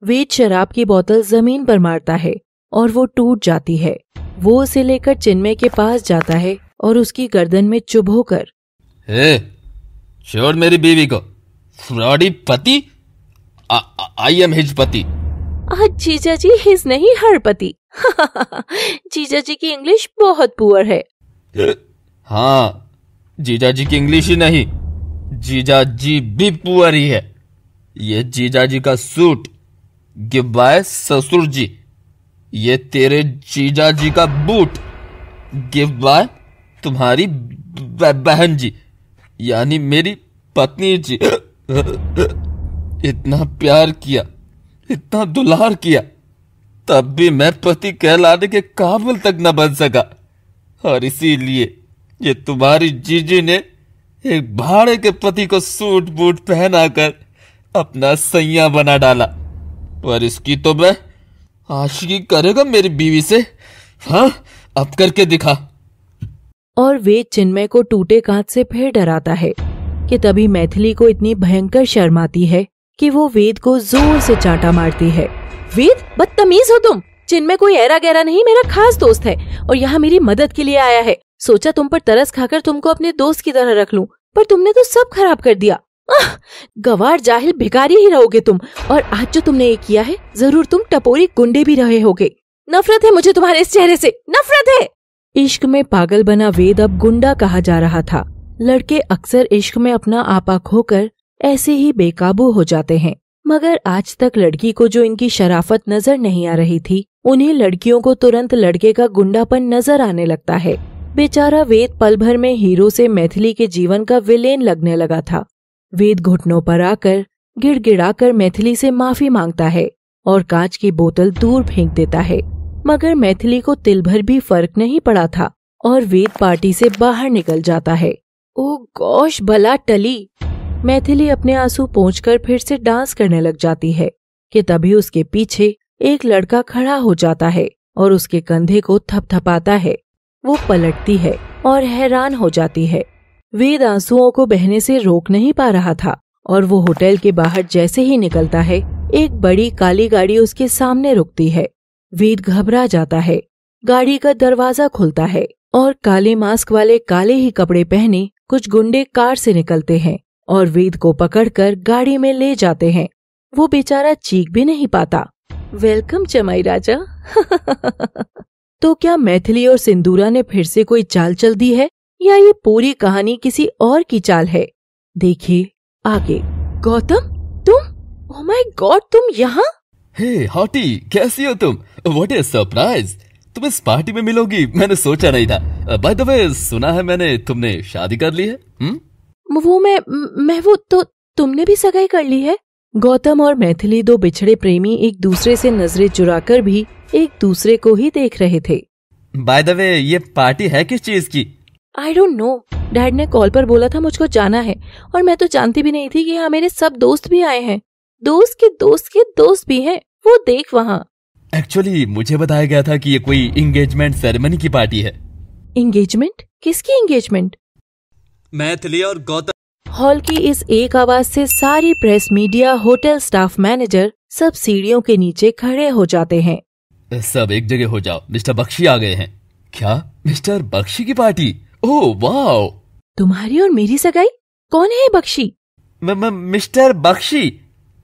[SPEAKER 1] वेद शराब की बोतल जमीन पर मारता है और वो टूट जाती है। वो उसे लेकर चिन्मय के पास जाता है और उसकी गर्दन में चुभोकर,
[SPEAKER 3] हे, छोड़ मेरी बीवी को, फ्रॉडी पति। आई एम हिज पति।
[SPEAKER 1] जीजा जी, हिज नहीं, हर पति। जीजा जी की इंग्लिश बहुत पुअर है।
[SPEAKER 3] हाँ, जीजा जी की इंग्लिश ही नहीं, जीजा जी भी पुअर ही है। ये जीजा जी का सूट गिव बाय ससुर जी। ये तेरे जीजा जी का बूट गिव बाय तुम्हारी बहन जी, यानी मेरी पत्नी जी। इतना प्यार किया, इतना दुलार किया, तब भी मैं पति कहलाने के काबिल तक न बन सका। और इसीलिए ये तुम्हारी जीजी ने एक भाड़े के पति को सूट बूट पहनाकर अपना सैया बना डाला। पर इसकी तो मैं आशिकी करेगा मेरी बीवी से। हाँ, अब करके दिखा।
[SPEAKER 1] और वेद चिन्मय को टूटे कांच से फिर डराता है कि तभी मैथिली को इतनी भयंकर शर्म आती है कि वो वेद को जोर से चांटा मारती है। वेद, बदतमीज हो तुम। चिन्मय कोई ऐरा गहरा नहीं, मेरा खास दोस्त है और यहाँ मेरी मदद के लिए आया है। सोचा तुम पर तरस खाकर तुमको अपने दोस्त की तरह रख लूं, पर तुमने तो सब खराब कर दिया। गवार, जाहिल, भिखारी ही रहोगे तुम। और आज जो तुमने ये किया है, जरूर तुम टपोरी गुंडे भी रहे होगे। नफरत है मुझे तुम्हारे इस चेहरे से, नफरत है। इश्क में पागल बना वेद अब गुंडा कहा जा रहा था। लड़के अक्सर इश्क में अपना आपा खोकर ऐसे ही बेकाबू हो जाते हैं, मगर आज तक लड़की को जो इनकी शराफत नजर नहीं आ रही थी, उन्हें लड़कियों को तुरंत लड़के का गुंडापन नजर आने लगता है। बेचारा वेद पल भर में हीरो से मैथिली के जीवन का विलेन लगने लगा था। वेद घुटनों पर आकर गिड़गिड़ाकर मैथिली से माफी मांगता है और कांच की बोतल दूर फेंक देता है, मगर मैथिली को तिल भर भी फर्क नहीं पड़ा था और वेद पार्टी से बाहर निकल जाता है। ओ गॉश, भला टली। मैथिली अपने आंसू पोंछकर फिर से डांस करने लग जाती है कि तभी उसके पीछे एक लड़का खड़ा हो जाता है और उसके कंधे को थपथपाता है। वो पलटती है और हैरान हो जाती है। वेद आंसुओं को बहने से रोक नहीं पा रहा था और वो होटल के बाहर जैसे ही निकलता है, एक बड़ी काली गाड़ी उसके सामने रुकती है। वेद घबरा जाता है। गाड़ी का दरवाजा खुलता है और काले मास्क वाले काले ही कपड़े पहने कुछ गुंडे कार से निकलते हैं और वेद को पकड़कर गाड़ी में ले जाते हैं। वो बेचारा चीख भी नहीं पाता। वेलकम जमाई राजा। तो क्या मैथिली और सिंदूरा ने फिर से कोई चाल चल दी है या ये पूरी कहानी किसी और की चाल है? देखिए आगे। गौतम, तुम? ओह माय गॉड, तुम यहाँ?
[SPEAKER 3] हे हॉटी, कैसी हो तुम? व्हाट इज सरप्राइज, तुम इस पार्टी में मिलोगी मैंने सोचा नहीं था। बाय द वे, सुना है मैंने तुमने शादी कर ली है।
[SPEAKER 1] वो मैं वो तो तुमने भी सगाई कर ली है? गौतम और मैथिली, दो बिछड़े प्रेमी, एक दूसरे से नजरें चुराकर भी एक दूसरे को ही देख रहे थे।
[SPEAKER 3] बाय द वे, ये पार्टी है किस चीज की?
[SPEAKER 1] आई डोंट नो, डैड ने कॉल पर बोला था मुझको जाना है और मैं तो जानती भी नहीं थी कि यहाँ मेरे सब दोस्त भी आए हैं। दोस्त के दोस्त के दोस्त भी हैं, वो देख वहाँ।
[SPEAKER 3] एक्चुअली मुझे बताया गया था कि ये कोई एंगेजमेंट सेरेमनी की पार्टी है।
[SPEAKER 1] एंगेजमेंट? किसकी एंगेजमेंट?
[SPEAKER 3] मैथिली और गौतम।
[SPEAKER 1] हॉल की इस एक आवाज से सारी press, media, hotel staff, manager सब सीढ़ियों के नीचे खड़े हो जाते हैं।
[SPEAKER 3] सब एक जगह हो जाओ, मिस्टर बख्शी आ गए हैं। क्या? मिस्टर बख्शी की पार्टी? Oh wow.
[SPEAKER 1] तुम्हारी और मेरी सगाई? कौन है बख्शी?
[SPEAKER 3] मिस्टर बख्शी,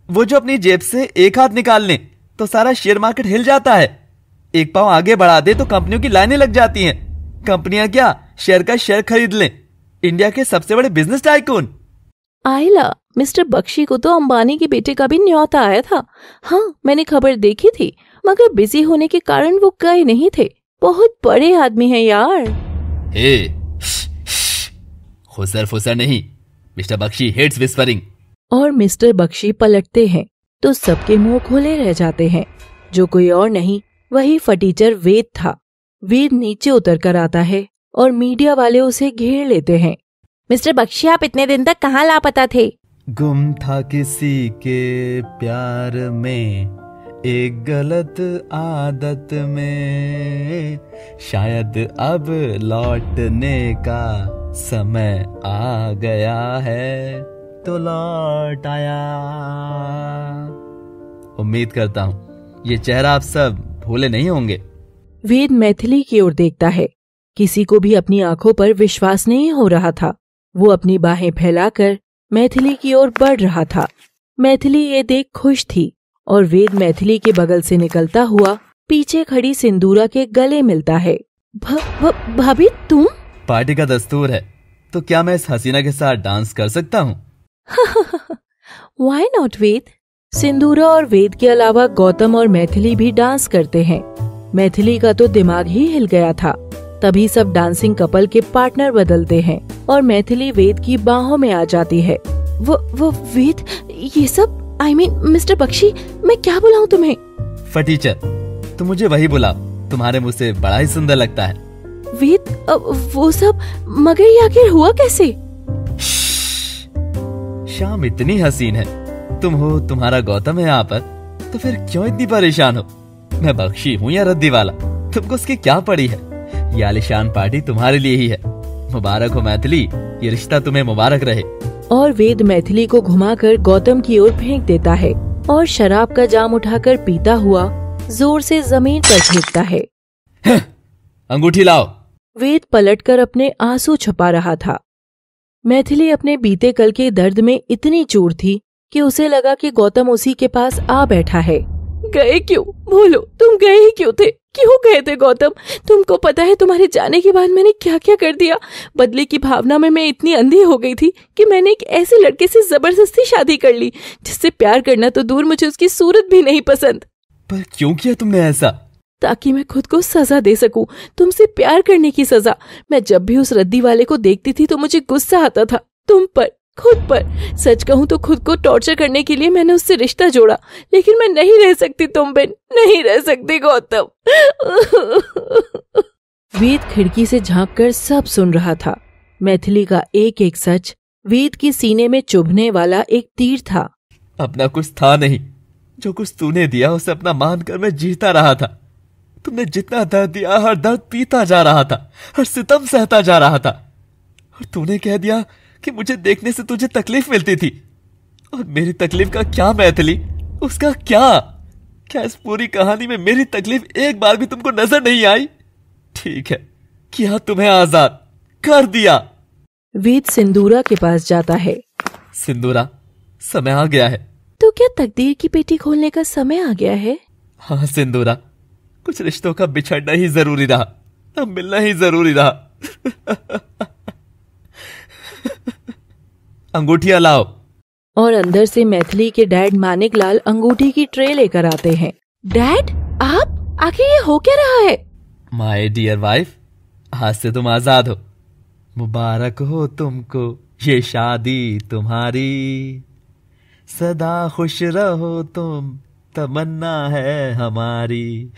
[SPEAKER 3] वो जो अपनी जेब से एक हाथ निकाल ले तो सारा शेयर मार्केट हिल जाता है, एक पांव आगे बढ़ा दे तो कंपनियों की लाइनें लग जाती हैं। कंपनियां क्या, शेयर का शेयर खरीद लें। इंडिया के सबसे बड़े बिजनेस टाइकून।
[SPEAKER 1] आयला, मिस्टर बख्शी को तो अंबानी के बेटे का भी न्योता आया था। हाँ, मैंने खबर देखी थी, मगर बिजी होने के कारण वो गए नहीं थे। बहुत बड़े आदमी हैं यार।
[SPEAKER 3] हे, खुसर फुसर नहीं, मिस्टर बख्शी हेट्स विस्परिंग।
[SPEAKER 1] और मिस्टर बख्शी पलटते हैं तो सबके मुंह खुले रह जाते हैं। जो कोई और नहीं, वही फटीचर वेद था। वेद नीचे उतर कर आता है और मीडिया वाले उसे घेर लेते हैं।
[SPEAKER 2] मिस्टर बख्शी, आप इतने दिन तक कहाँ लापता थे?
[SPEAKER 3] गुम था किसी के प्यार में, एक गलत आदत में, शायद अब लौटने का समय आ गया है तो लौट आया। उम्मीद करता हूँ ये चेहरा आप सब भूले नहीं होंगे।
[SPEAKER 1] वेद मैथिली की ओर देखता है। किसी को भी अपनी आंखों पर विश्वास नहीं हो रहा था। वो अपनी बाहें फैलाकर मैथिली की ओर बढ़ रहा था। मैथिली ये देख खुश थी और वेद मैथिली के बगल से निकलता हुआ पीछे खड़ी सिंदूरा के गले मिलता है। भाभी तुम?
[SPEAKER 3] पार्टी का दस्तूर है तो क्या मैं इस हसीना के साथ डांस कर सकता हूँ?
[SPEAKER 1] Why not वेद? सिंदूरा और वेद के अलावा गौतम और मैथिली भी डांस करते हैं। मैथिली का तो दिमाग ही हिल गया था। तभी सब डांसिंग कपल के पार्टनर बदलते हैं और मैथिली वेद की बाहों में आ जाती है। वो वेद, ये सब मिस्टर बख्शी, मैं क्या बुलाऊं तुम्हें?
[SPEAKER 3] फटीचर, तुम मुझे वही बुलाओ, तुम्हारे मुंह से बड़ा ही सुंदर लगता है।
[SPEAKER 1] वेद, वो सब, मगर ये आखिर हुआ कैसे?
[SPEAKER 3] शाम इतनी हसीन है, तुम हो, तुम्हारा गौतम है यहाँ पर, तो फिर क्यों इतनी परेशान हो? मैं बख्शी हूँ या रद्दी वाला, तुमको उसकी क्या पड़ी है? ये आलिशान पार्टी तुम्हारे लिए ही है। मुबारक हो मैथिली, ये रिश्ता तुम्हें मुबारक रहे।
[SPEAKER 1] और वेद मैथिली को घुमाकर गौतम की ओर फेंक देता है और शराब का जाम उठाकर पीता हुआ जोर से जमीन पर फेंकता है।
[SPEAKER 3] अंगूठी लाओ।
[SPEAKER 1] वेद पलटकर अपने आंसू छुपा रहा था। मैथिली अपने बीते कल के दर्द में इतनी चूर थी कि उसे लगा कि गौतम उसी के पास आ बैठा है। गए क्यों? बोलो, तुम गए ही क्यों थे? क्यों गए थे गौतम? तुमको पता है तुम्हारे जाने के बाद मैंने क्या क्या कर दिया? बदले की भावना में मैं इतनी अंधी हो गई थी कि मैंने एक ऐसे लड़के से जबरदस्ती शादी कर ली जिससे प्यार करना तो दूर, मुझे उसकी सूरत भी नहीं पसंद।
[SPEAKER 3] पर क्यों किया तुमने ऐसा?
[SPEAKER 1] ताकि मैं खुद को सजा दे सकूं, तुमसे प्यार करने की सजा। मैं जब भी उस रद्दी वाले को देखती थी तो मुझे गुस्सा आता था, तुम पर, खुद पर। सच कहूं तो खुद को टॉर्चर करने के लिए मैंने उससे रिश्ता जोड़ा, लेकिन मैं नहीं रह सकती तुम बिन, नहीं रह सकती गौतम। वेद खिड़की से झांककर सब सुन रहा था। मैथिली का एक एक सच वेद की सीने में चुभने वाला एक तीर था।
[SPEAKER 3] अपना कुछ था नहीं, जो कुछ तूने दिया उसे अपना मानकर मैं जीता रहा था। तुमने जितना दर्द दिया, हर दर्द पीता जा रहा था, हर सितम सहता जा रहा था। और तूने कह दिया कि मुझे देखने से तुझे तकलीफ मिलती थी। और मेरी तकलीफ का क्या मैथिली? उसका क्या? क्या इस पूरी कहानी में मेरी तकलीफ एक बार भी तुमको नजर नहीं आई? ठीक है, किया तुम्हें आजाद कर दिया।
[SPEAKER 1] वेद सिंदूरा के पास जाता है।
[SPEAKER 3] सिंदूरा, समय आ गया है।
[SPEAKER 1] तो क्या तकदीर की पेटी खोलने का समय आ गया है?
[SPEAKER 3] हाँ सिंदूरा, कुछ रिश्तों का बिछड़ना ही जरूरी रहा, अब मिलना ही जरूरी रहा। अंगूठियां लाओ।
[SPEAKER 1] और अंदर से मैथिली के डैड मानिक लाल अंगूठी की ट्रे लेकर आते हैं। डैड, आप? आखिर ये हो क्या रहा है?
[SPEAKER 3] माय डियर वाइफ, आज से तुम आजाद हो। मुबारक हो तुमको ये शादी तुम्हारी, सदा खुश रहो तुम, तमन्ना है हमारी।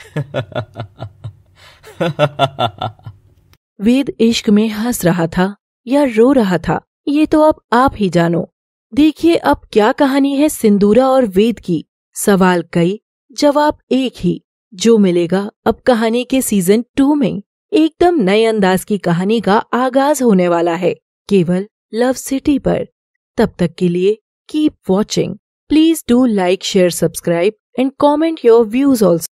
[SPEAKER 1] वेद इश्क में हंस रहा था या रो रहा था, ये तो अब आप ही जानो। देखिए अब क्या कहानी है सिंदूरा और वेद की। सवाल कई, जवाब एक ही, जो मिलेगा अब कहानी के सीजन 2 में। एकदम नए अंदाज की कहानी का आगाज होने वाला है, केवल लव सिटी पर। तब तक के लिए keep watching. Please do like, share, subscribe and comment your views also.